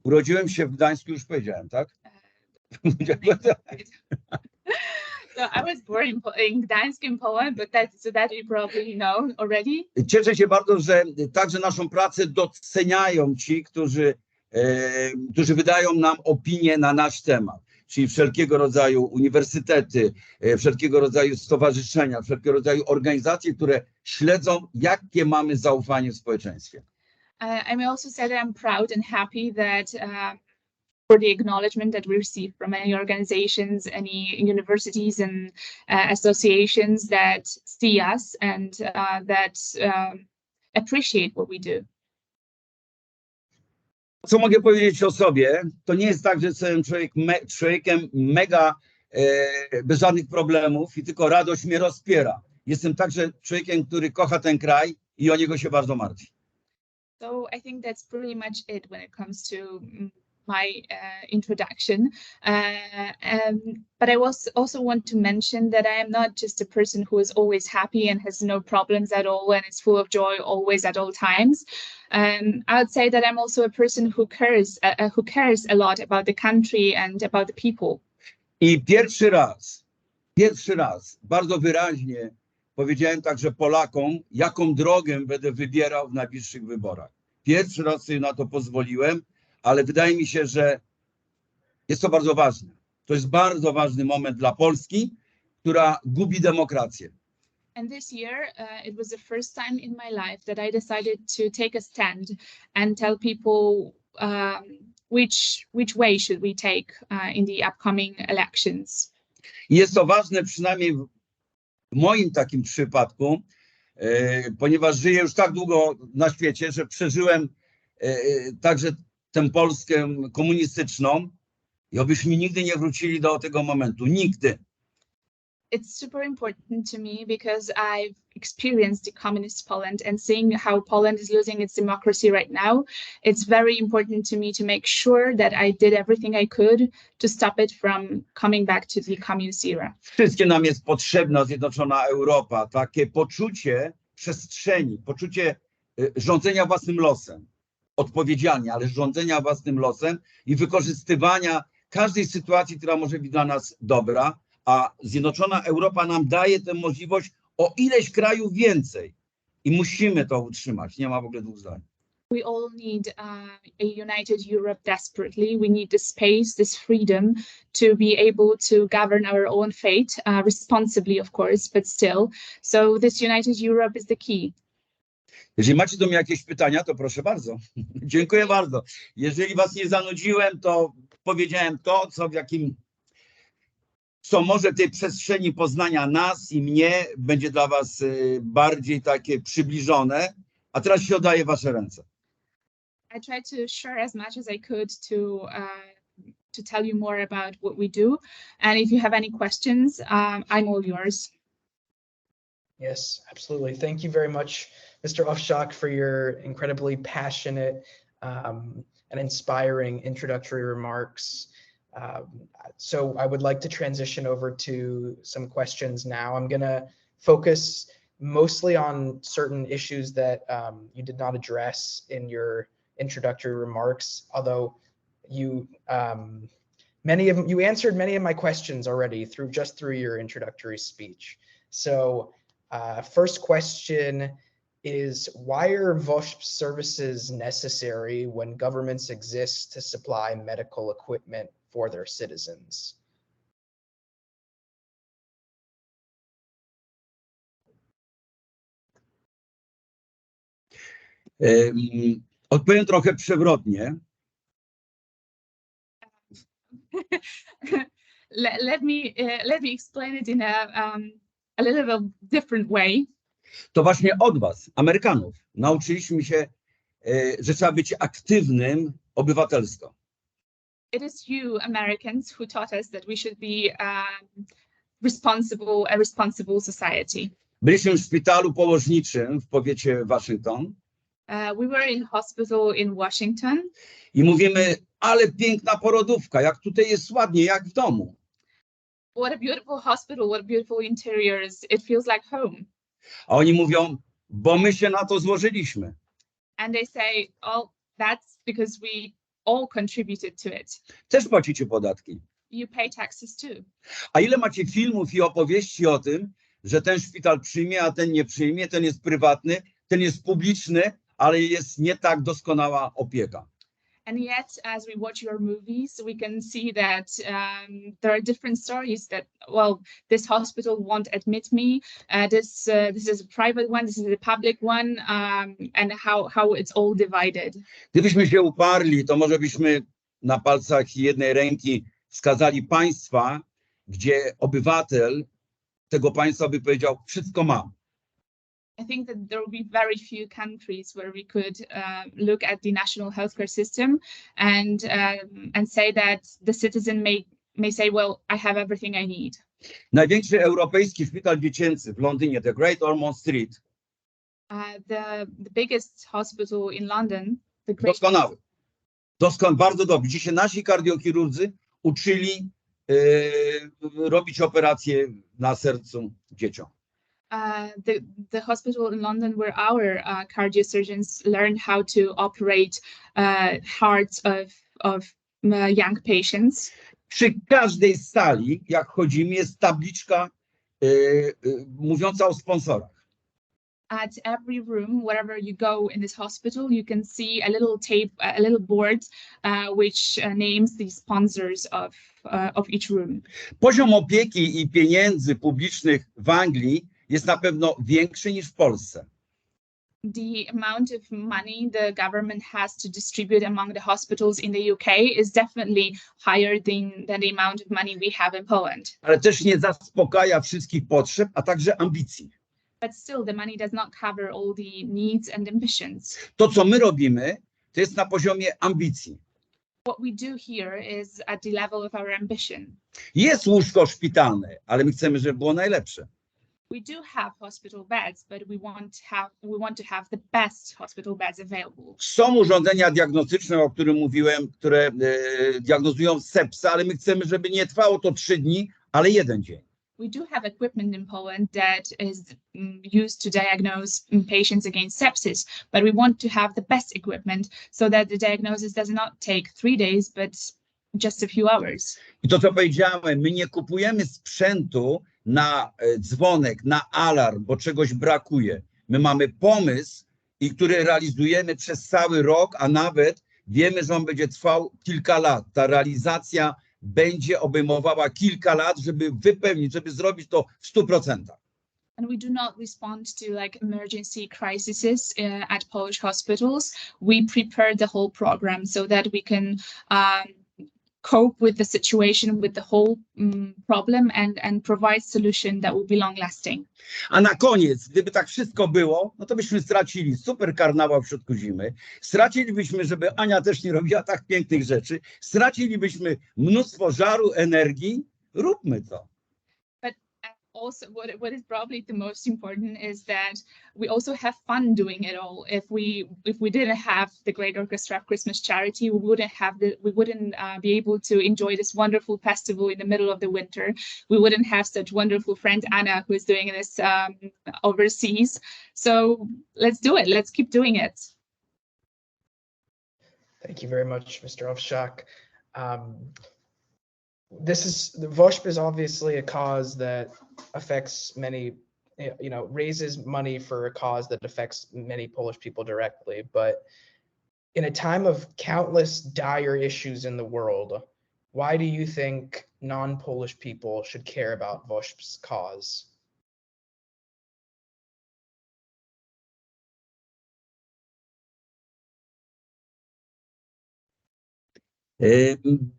Urodziłem się w Gdańsku, już powiedziałem, tak? So I was born in Gdańsk in Poland, but that you probably know already. Cieszę się bardzo, że także naszą pracę doceniają ci, którzy wydają nam opinię na nasz temat. Czyli wszelkiego rodzaju uniwersytety, wszelkiego rodzaju stowarzyszenia, wszelkiego rodzaju organizacje, które śledzą, jakie mamy zaufanie w społeczeństwie. I may also say that I'm proud and happy that for the acknowledgement that we receive from any organizations, any universities and associations that see us and that appreciate what we do. Co mogę powiedzieć o sobie? To nie jest tak, że jestem człowiekiem mega bez żadnych problemów i tylko radość mnie rozpiera. Jestem także człowiekiem, który kocha ten kraj i o niego się bardzo martwi. So I think that's pretty much it when it comes to my introduction. But I also want to mention that I am not just a person who is always happy and has no problems at all and is full of joy always at all times. I would say that I'm also a person who cares a lot about the country and about the people. I pierwszy raz bardzo wyraźnie powiedziałem także Polakom, jaką drogę będę wybierał w najbliższych wyborach. Pierwszy raz sobie na to pozwoliłem, ale wydaje mi się, że jest to bardzo ważne. To jest bardzo ważny moment dla Polski, która gubi demokrację. And this year, it was the first time in my life that I decided to take a stand and tell people which way should we take in the upcoming elections. I jest to ważne przynajmniej w moim takim przypadku, ponieważ żyję już tak długo na świecie, że przeżyłem także tę Polskę komunistyczną i obyśmy nigdy nie wrócili do tego momentu. Nigdy. It's super important to me because I've experienced the communist Poland and seeing how Poland is losing its democracy right now. It's very important to me to make sure that I did everything I could to stop it from coming back to the communist era. Wszystkim nam jest potrzebna zjednoczona Europa, takie poczucie przestrzeni, poczucie rządzenia własnym losem, odpowiedzialnie, ale rządzenia własnym losem i wykorzystywania każdej sytuacji, która może być dla nas dobra, a zjednoczona Europa nam daje tę możliwość o ileś krajów więcej i musimy to utrzymać, nie ma w ogóle dwóch zdań. We all need a united Europe desperately. We need the space, this freedom to be able to govern our own fate, responsibly of course, but still. So this united Europe is the key. Jeżeli macie do mnie jakieś pytania, to proszę bardzo. Dziękuję bardzo. Jeżeli was nie zanudziłem, to powiedziałem to, co może w tej przestrzeni poznania nas i mnie będzie dla was bardziej takie przybliżone. A teraz się oddaję w wasze ręce. I tried to share as much as I could to tell you more about what we do. And if you have any questions, I'm all yours. Yes, absolutely. Thank you very much, Mr. Owsiak, for your incredibly passionate and inspiring introductory remarks. So I would like to transition over to some questions now. I'm going to focus mostly on certain issues that you did not address in your introductory remarks, although you answered many of my questions already through your introductory speech. So first question is, why are WOŚP services necessary when governments exist to supply medical equipment for their citizens? Odpowiem trochę przewrotnie. Let me explain it in a little bit different way. To właśnie od was, Amerykanów, nauczyliśmy się, że trzeba być aktywnym obywatelsko. It is you, Americans, who taught us that we should be a responsible society. Byliśmy w szpitalu położniczym w powiecie Waszyngton. We were in hospital in Washington. I mówimy, ale piękna porodówka, jak tutaj jest ładnie, jak w domu. What a beautiful hospital, what beautiful interiors. It feels like home. A oni mówią, bo my się na to złożyliśmy. And they say, oh, that's because we all contributed to it. Też płacicie podatki. You pay taxes too. A ile macie filmów i opowieści o tym, że ten szpital przyjmie, a ten nie przyjmie, ten jest prywatny, ten jest publiczny, ale jest nie tak doskonała opieka. And yet, as we watch your movies, we can see that there are different stories that, well, this hospital won't admit me, this is a private one, this is a public one, and how it's all divided. Gdybyśmy się uparli, to może byśmy na palcach jednej ręki wskazali państwa, gdzie obywatel tego państwa by powiedział, wszystko mam. I think that there will be very few countries where we could look at the national healthcare system and say that the citizen may say, well, I have everything I need. Największy europejski szpital dziecięcy w Londynie, the Great Ormond Street. The biggest hospital in London, the Great. Doskonały. Bardzo dobry. Dzisiaj nasi kardiochirurdzy uczyli robić operacje na sercu dzieciom. The hospital in London where our cardiosurgeons learned how to operate hearts of young patients. Przy każdej sali, jak chodzimy, jest tabliczka mówiąca o sponsorach. At every room, wherever you go in this hospital, you can see a little tape, a little board, which names the sponsors of each room. Poziom opieki i pieniędzy publicznych w Anglii jest na pewno większy niż w Polsce. The amount of money the government has to distribute among the hospitals in the UK is definitely higher than the amount of money we have in Poland. Ale też nie zaspokaja wszystkich potrzeb, a także ambicji. But still, the money does not cover all the needs and ambitions. To, co my robimy, to jest na poziomie ambicji. What we do here is at the level of our ambition. Jest łóżko szpitalne, ale my chcemy, żeby było najlepsze. We do have hospital beds, but we want to have the best hospital beds available. Są urządzenia diagnostyczne, o których mówiłem, które diagnozują sepsę, ale my chcemy, żeby nie trwało to 3 dni, ale 1 dzień. We do have equipment in Poland that is used to diagnose patients against sepsis, but we want to have the best equipment so that the diagnosis does not take 3 days, but just a few hours. I to, co powiedziałem, my nie kupujemy sprzętu na dzwonek, na alarm, bo czegoś brakuje. My mamy pomysł, który realizujemy przez cały rok, a nawet wiemy, że on będzie trwał kilka lat. Ta realizacja będzie obejmowała kilka lat, żeby wypełnić, żeby zrobić to w 100%. And we do not respond to like emergency crises at Polish hospitals. We prepare the whole program so that we can cope with the situation, with the whole problem and provide solution that will be long lasting. A na koniec, gdyby tak wszystko było, no to byśmy stracili super karnawał w środku zimy, stracilibyśmy, żeby Ania też nie robiła tak pięknych rzeczy, stracilibyśmy mnóstwo żaru, energii, róbmy to. But also what is probably the most important is that we also have fun doing it all. If we didn't have the Great Orchestra of Christmas Charity, we wouldn't be able to enjoy this wonderful festival in the middle of the winter. We wouldn't have such wonderful friend Anna who is doing this overseas. So let's do it. Let's keep doing it. Thank you very much, Mr. Owsiak. The WOŚP is obviously a cause that affects many, raises money for a cause that affects many Polish people directly. But in a time of countless dire issues in the world, why do you think non-Polish people should care about WOŚP's cause?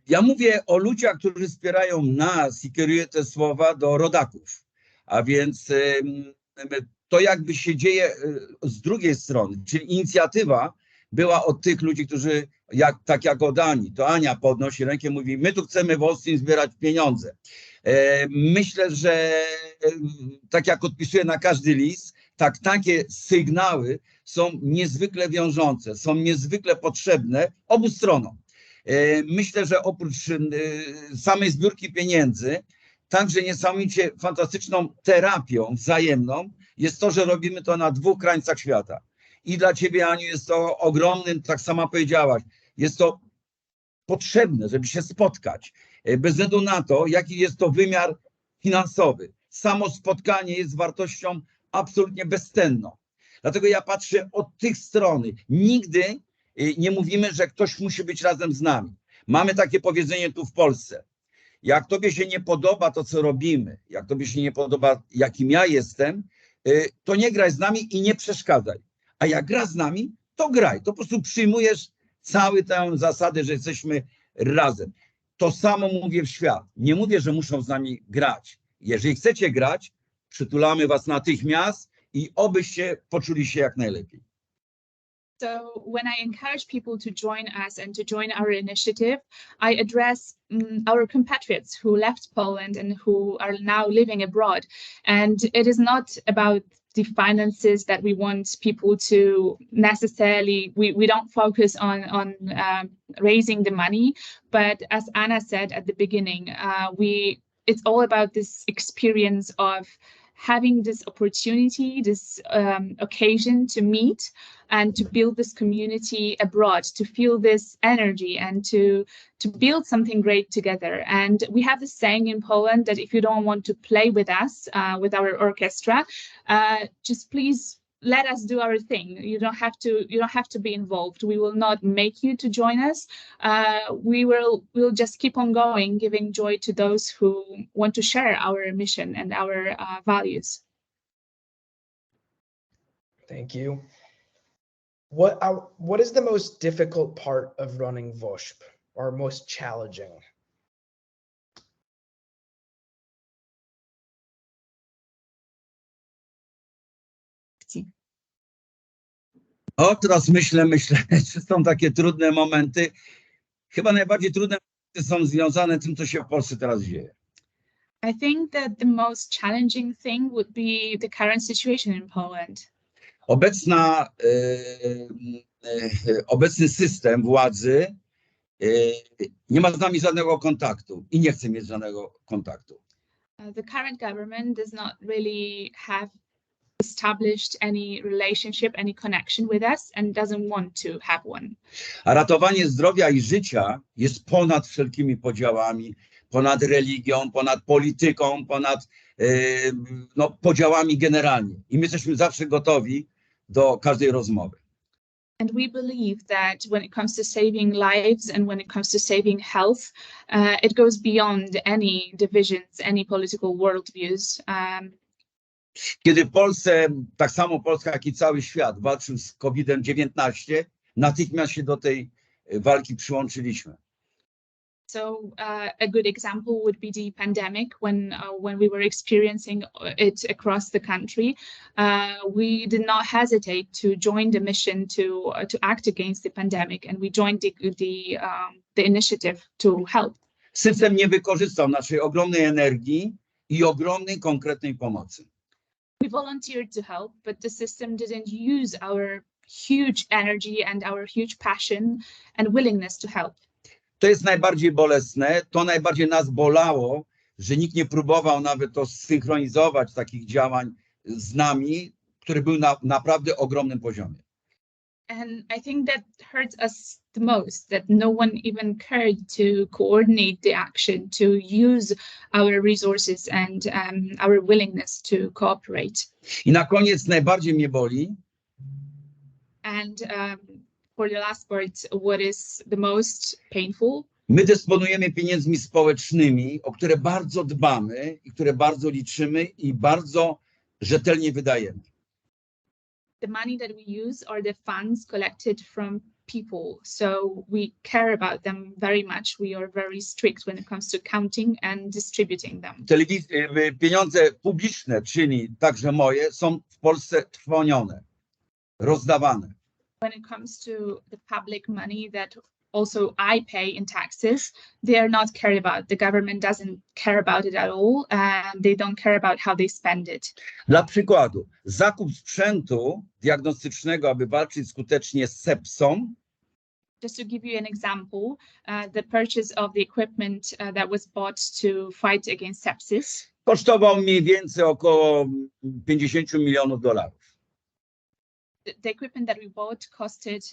Ja mówię o ludziach, którzy wspierają nas i kieruję te słowa do rodaków. A więc to jakby się dzieje z drugiej strony, czyli inicjatywa była od tych ludzi, którzy, tak jak od Ani, to Ania podnosi rękę i mówi, my tu chcemy w Austrii zbierać pieniądze. Myślę, że tak jak odpisuję na każdy list, takie sygnały są niezwykle wiążące, są niezwykle potrzebne obu stronom. Myślę, że oprócz samej zbiórki pieniędzy, także niesamowicie fantastyczną terapią wzajemną jest to, że robimy to na dwóch krańcach świata. I dla ciebie, Aniu, jest to ogromnym, tak sama powiedziałaś, jest to potrzebne, żeby się spotkać, bez względu na to, jaki jest to wymiar finansowy. Samo spotkanie jest wartością absolutnie bezcenną. Dlatego ja patrzę od tych strony. Nigdy nie mówimy, że ktoś musi być razem z nami. Mamy takie powiedzenie tu w Polsce. Jak tobie się nie podoba to, co robimy, jak tobie się nie podoba, jakim ja jestem, to nie graj z nami i nie przeszkadzaj. A jak gra z nami, to graj. To po prostu przyjmujesz całą tę zasadę, że jesteśmy razem. To samo mówię w świat. Nie mówię, że muszą z nami grać. Jeżeli chcecie grać, przytulamy was natychmiast i obyście poczuli się jak najlepiej. So when I encourage people to join us and to join our initiative, I address our compatriots who left Poland and who are now living abroad. And it is not about the finances that we want people to necessarily, we don't focus on raising the money, but as Anna said at the beginning, it's all about this experience of having this opportunity, this occasion to meet and to build this community abroad, to feel this energy and to build something great together. And we have this saying in Poland that if you don't want to play with us, with our orchestra, just please let us do our thing. You don't have to be involved. We will not make you to join us. We'll just keep on going, giving joy to those who want to share our mission and our values. Thank you. What is the most difficult part of running WOŚP, or most challenging? O, teraz myślę, czy są takie trudne momenty. Chyba najbardziej trudne momenty są związane z tym, co się w Polsce teraz dzieje. I think that the most challenging thing would be the current situation in Poland. Obecny system władzy nie ma z nami żadnego kontaktu i nie chce mieć żadnego kontaktu. The current government does not really have established any relationship, any connection with us and doesn't want to have one. A ratowanie zdrowia i życia jest ponad wszelkimi podziałami, ponad religią, ponad polityką, ponad podziałami generalnie. I my jesteśmy zawsze gotowi do każdej rozmowy. And we believe that when it comes to saving lives and when it comes to saving health, it goes beyond any divisions, any political worldviews. Kiedy w Polsce, tak samo Polska, jak i cały świat walczył z COVID-19, natychmiast się do tej walki przyłączyliśmy. So a good example would be the pandemic when we were experiencing it across the country. We did not hesitate to join the mission to act against the pandemic, and we joined the initiative to help. System nie wykorzystał naszej ogromnej energii i ogromnej konkretnej pomocy. We volunteered to help, but the system didn't use our huge energy and our huge passion and willingness to help. To jest najbardziej bolesne, to najbardziej nas bolało, że nikt nie próbował nawet to zsynchronizować takich działań z nami, który był na naprawdę ogromnym poziomie. And I think that hurts us the most, that no one even cared to coordinate the action, to use our resources and our willingness to cooperate. I na koniec najbardziej mnie boli, And for the last part, what is the most painful? my dysponujemy pieniędzmi społecznymi, o które bardzo dbamy i które bardzo liczymy i bardzo rzetelnie wydajemy. The money that we use are the funds collected from people. So we care about them very much. We are very strict when it comes to counting and distributing them. Pieniądze publiczne, czyli także moje, są w Polsce trwonione, rozdawane. When it comes to the public money that also I pay in taxes, they are not cared about. The government doesn't care about it at all, and they don't care about how they spend it. Dla przykładu, zakup sprzętu diagnostycznego, aby walczyć skutecznie z sepsą, Just to give you an example, the purchase of the equipment that was bought to fight against sepsis kosztował mniej więcej około $50 milionów. the equipment that we bought costed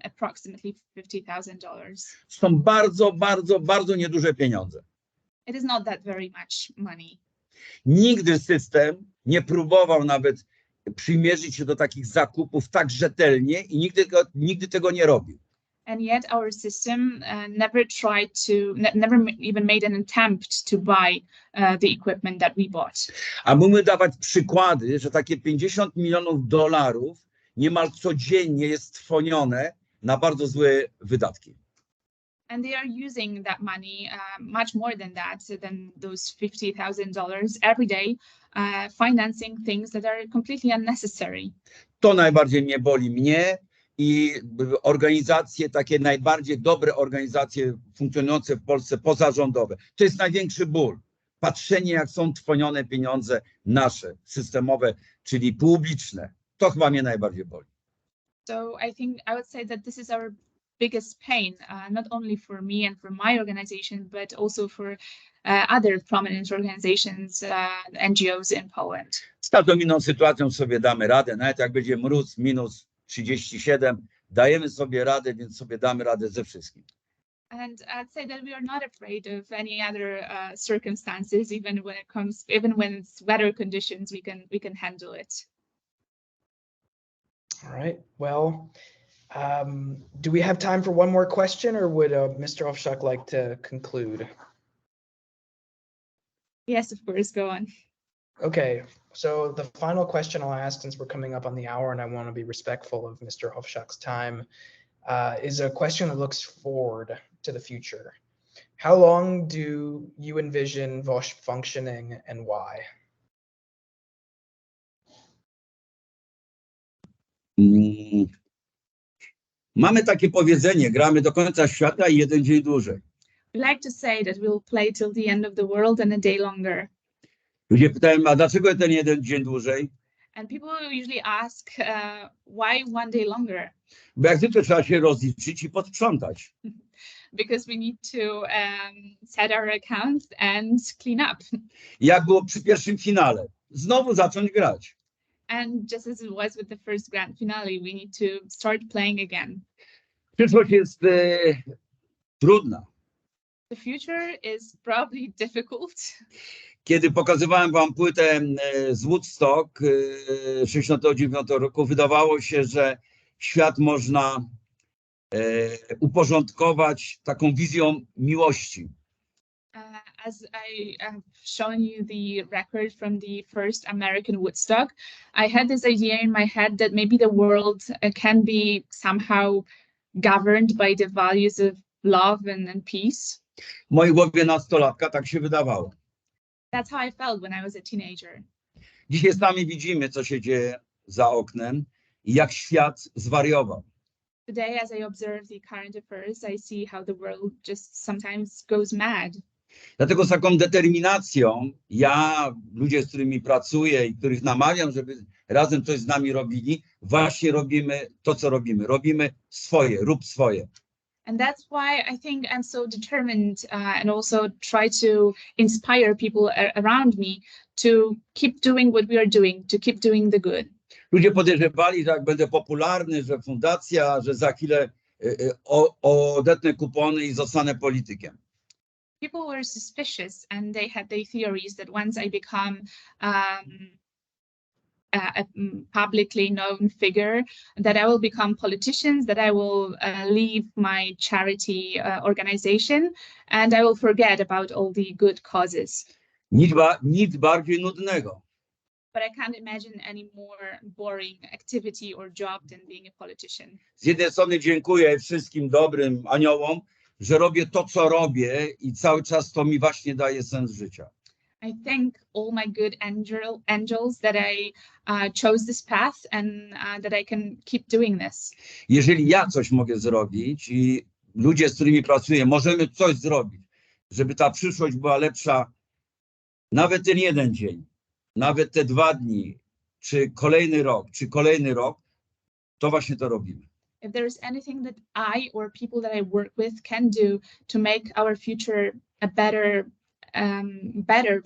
approximately $50,000. Są bardzo, bardzo, bardzo nieduże pieniądze. It is not that very much money. Nigdy system nie próbował nawet przymierzyć się do takich zakupów tak rzetelnie i nigdy tego nie robił. And yet our system never tried to, never even made an attempt to buy the equipment that we bought. A mamy dawać przykłady, że takie $50 milionów niemal codziennie jest trwonione na bardzo złe wydatki. And they are using that money much more than that, than those $50,000 every day, financing things that are completely unnecessary. To najbardziej mnie boli i organizacje, takie najbardziej dobre organizacje funkcjonujące w Polsce pozarządowe. To jest największy ból. Patrzenie, jak są trwonione pieniądze nasze, systemowe, czyli publiczne. To chyba mnie najbardziej boli. So I would say that this is our biggest pain, not only for me and for my organization, but also for other prominent organizations, NGOs in Poland. Z taką inną sytuacją sobie damy radę, nawet jak będzie mróz minus 37, dajemy sobie radę, więc sobie damy radę ze wszystkim. And I'd say that we are not afraid of any other circumstances, even when it's weather conditions, we can handle it. All right. Well, do we have time for one more question, or would Mr. Owsiak like to conclude? Yes, of course, go on. Okay, so the final question I'll ask, since we're coming up on the hour and I want to be respectful of Mr. Owsiak's time, is a question that looks forward to the future. How long do you envision WOŚP functioning, and why? Mamy takie powiedzenie, gramy do końca świata i jeden dzień dłużej. We like to say that we'll play till the end of the world and a day longer. Ludzie pytają, a dlaczego ten jeden dzień dłużej? And people usually ask, why one day longer? Bo jak zwykle trzeba się rozliczyć i posprzątać. Because we need to set our accounts and clean up. Jak było przy pierwszym finale, znowu zacząć grać. And just as it was with the first grand finale, we need to start playing again. Przyszłość jest trudna. The future is probably difficult. Kiedy pokazywałem wam płytę z Woodstock 69 roku, wydawało się, że świat można uporządkować taką wizją miłości. As I have shown you the record from the first American Woodstock, I had this idea in my head that maybe the world can be somehow governed by the values of love and peace. W mojej głowie nastolatka tak się wydawało. That's how I felt when I was a teenager. Dzisiaj sami widzimy, co się dzieje za oknem i jak świat zwariował. Today, as I observe the current affairs, I see how the world just sometimes goes mad. Dlatego z taką determinacją ja, ludzie, z którymi pracuję i których namawiam, żeby razem coś z nami robili, właśnie robimy to, co robimy. Robimy swoje, rób swoje. And that's why I think I'm so determined and also try to inspire people around me to keep doing what we are doing, to keep doing the good. Ludzie podejrzewali, że jak będę popularny, że fundacja, że za chwilę odetnę kupony i zostanę politykiem. People were suspicious and they had their theories that once I become a publicly known figure, that I will become politicians, that I will leave my charity organization, and I will forget about all the good causes. Nic bardziej nudnego. But I can't imagine any more boring activity or job than being a politician. Z jednej strony dziękuję wszystkim dobrym aniołom, że robię to, co robię i cały czas to mi właśnie daje sens życia. I thank all my good angels that I chose this path and that I can keep doing this. Jeżeli ja coś mogę zrobić i ludzie, z którymi pracuję, możemy coś zrobić, żeby ta przyszłość była lepsza, nawet ten jeden dzień, nawet te 2 dni, czy kolejny rok, to właśnie to robimy. If there is anything that I or people that I work with can do to make our future a better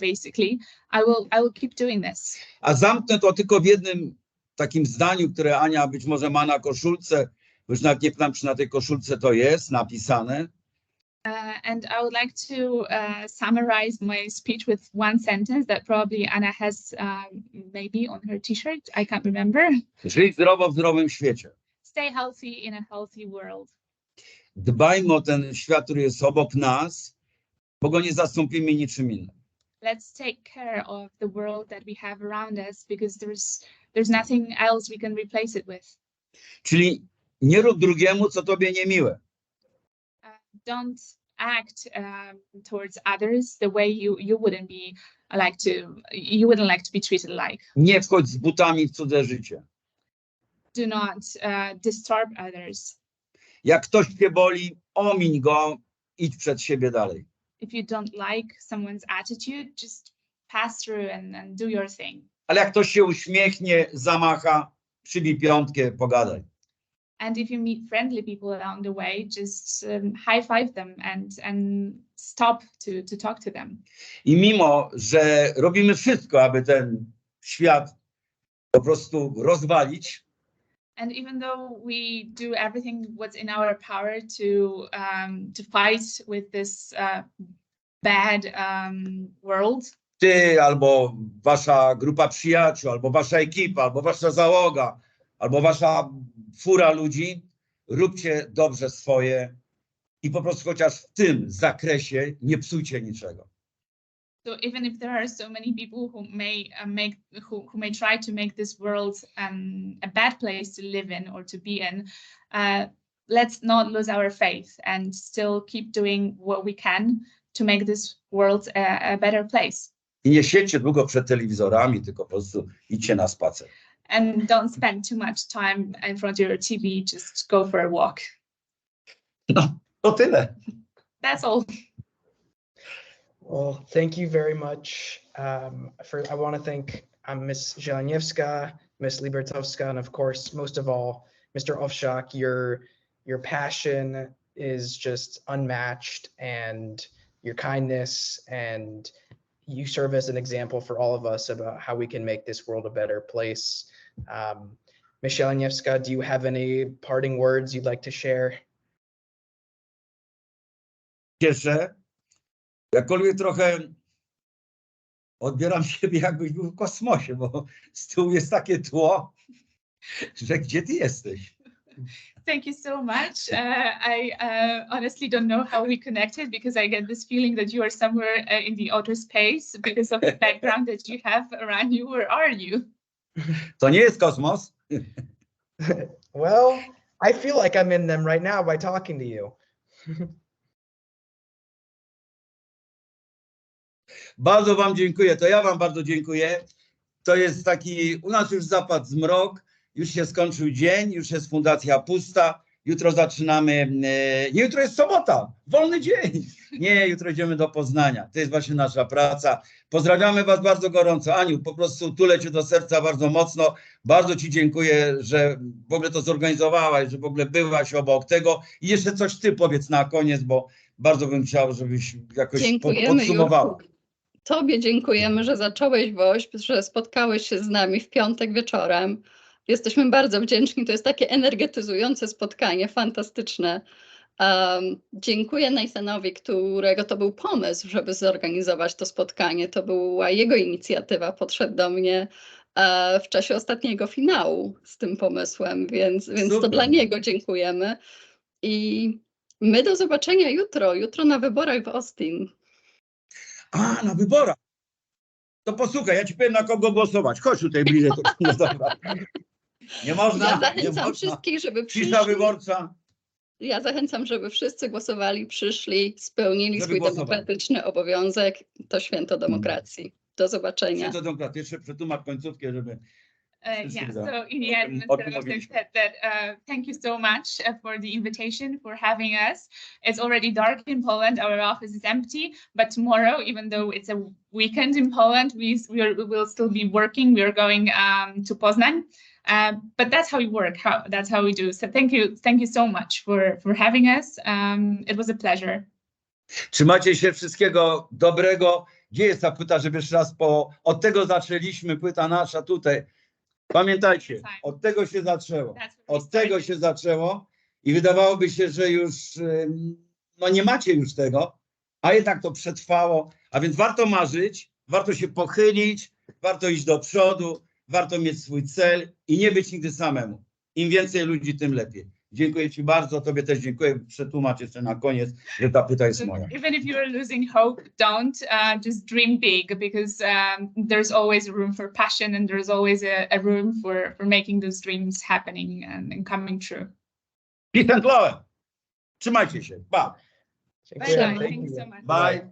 basically, I will keep doing this. A zamknę to tylko w jednym takim zdaniu, które Ania być może ma na koszulce, bo już nawet nie pamiętam, czy na tej koszulce to jest napisane. And I would like to summarize my speech with one sentence that probably Anna has maybe on her t-shirt. I can't remember. Żyj zdrowo w zdrowym świecie. Stay healthy in a healthy world. Dbajmy o ten świat, który jest obok nas, bo go nie zastąpimy niczym innym. Let's take care of the world that we have around us because there's nothing else we can replace it with. Czyli nie rób drugiemu, co tobie niemiłe. Don't act towards others the way you wouldn't like to be treated like. Nie wchodź z butami w cudze życie. Do not disturb others. Jak ktoś cię boli, omiń go, idź przed siebie dalej. If you don't like someone's attitude, just pass through and do your thing. Ale jak ktoś się uśmiechnie, zamacha, przybij piątkę, pogadaj. And if you meet friendly people along the way, just high five them and stop to talk to them. I mimo, że robimy wszystko, aby ten świat po prostu rozwalić, and even though we do everything what's in our power to fight with this bad world, ty albo wasza grupa przyjaciół, albo wasza ekipa, albo wasza załoga, albo wasza fura ludzi, róbcie dobrze swoje i po prostu chociaż w tym zakresie nie psujcie niczego. So even if there are so many people who may try to make this world a bad place to live in or to be in, let's not lose our faith and still keep doing what we can to make this world a better place. I nie siedźcie długo przed telewizorami, tylko po prostu idźcie na spacer. And don't spend too much time in front of your TV, just go for a walk. No, to tyle. That's all. Well, thank you very much. I want to thank Ms. Zieleniewska, Ms. Libertowska, and of course, most of all, Mr. Owsiak. Your passion is just unmatched, and your kindness, and you serve as an example for all of us about how we can make this world a better place. Ms. Zieleniewska, do you have any parting words you'd like to share? Cieszę. Jakkolwiek trochę odbieram siebie, jakbyś był w kosmosie, bo z tyłu jest takie tło, że gdzie ty jesteś? Thank you so much. I honestly don't know how we connected because I get this feeling that you are somewhere in the outer space because of the background that you have around you. Where are you? To nie jest kosmos. Well, I feel like I'm in them right now by talking to you. Bardzo wam dziękuję, to ja wam bardzo dziękuję. To jest taki, u nas już zapadł zmrok, już się skończył dzień, już jest fundacja pusta, Jutro zaczynamy, nie, jutro jest sobota, wolny dzień. Nie, jutro idziemy do Poznania. To jest właśnie nasza praca. Pozdrawiamy Was bardzo gorąco. Aniu, po prostu tulę Cię do serca bardzo mocno. Bardzo Ci dziękuję, że w ogóle to zorganizowałaś, że w ogóle byłaś obok tego. I jeszcze coś Ty powiedz na koniec, bo bardzo bym chciał, żebyś jakoś podsumowała. Jurku. Tobie dziękujemy, że zacząłeś WOŚP, że spotkałeś się z nami w piątek wieczorem. Jesteśmy bardzo wdzięczni. To jest takie energetyzujące spotkanie, fantastyczne. Dziękuję Nathanowi, którego to był pomysł, żeby zorganizować to spotkanie. To była jego inicjatywa. Podszedł do mnie w czasie ostatniego finału z tym pomysłem, więc to dla niego dziękujemy. I my do zobaczenia jutro na wyborach w Austin. A, na wyborach. To posłuchaj, ja Ci powiem, na kogo głosować. Chodź tutaj bliżej. No dobra. Nie można. Ja zachęcam wszystkich, żeby przyszli. Cisza wyborcza. Ja zachęcam, żeby wszyscy głosowali, przyszli, spełnili swój demokratyczny obowiązek. To święto demokracji. Do zobaczenia. Święto demokracji. Jeszcze przetłumacz końcówkę, żeby... Yeah, so in the end, Mr. Owsiak said that thank you so much for the invitation, for having us. It's already dark in Poland, our office is empty, but tomorrow, even though it's a weekend in Poland, we will still be working. We are going to Poznań, but that's how we work, that's how we do. So thank you so much for having us. It was a pleasure. Trzymajcie się, wszystkiego dobrego. Gdzie jest ta płyta, żeby jeszcze raz od tego zaczęliśmy, płyta nasza tutaj. Pamiętajcie, od tego się zaczęło. Od tego się zaczęło i wydawałoby się, że już no nie macie już tego, a jednak to przetrwało. A więc warto marzyć, warto się pochylić, warto iść do przodu, warto mieć swój cel i nie być nigdy samemu. Im więcej ludzi, tym lepiej. Dziękuję Ci bardzo, Tobie też dziękuję. Przetłumacz jeszcze na koniec, że ta pyta jest moja. Even if you're losing hope, don't. Just dream big, because there's always room for passion, and there's always a room for making those dreams happening and coming true. Peace and love. Trzymajcie się. Bye. Bye. Thank you so much. Bye.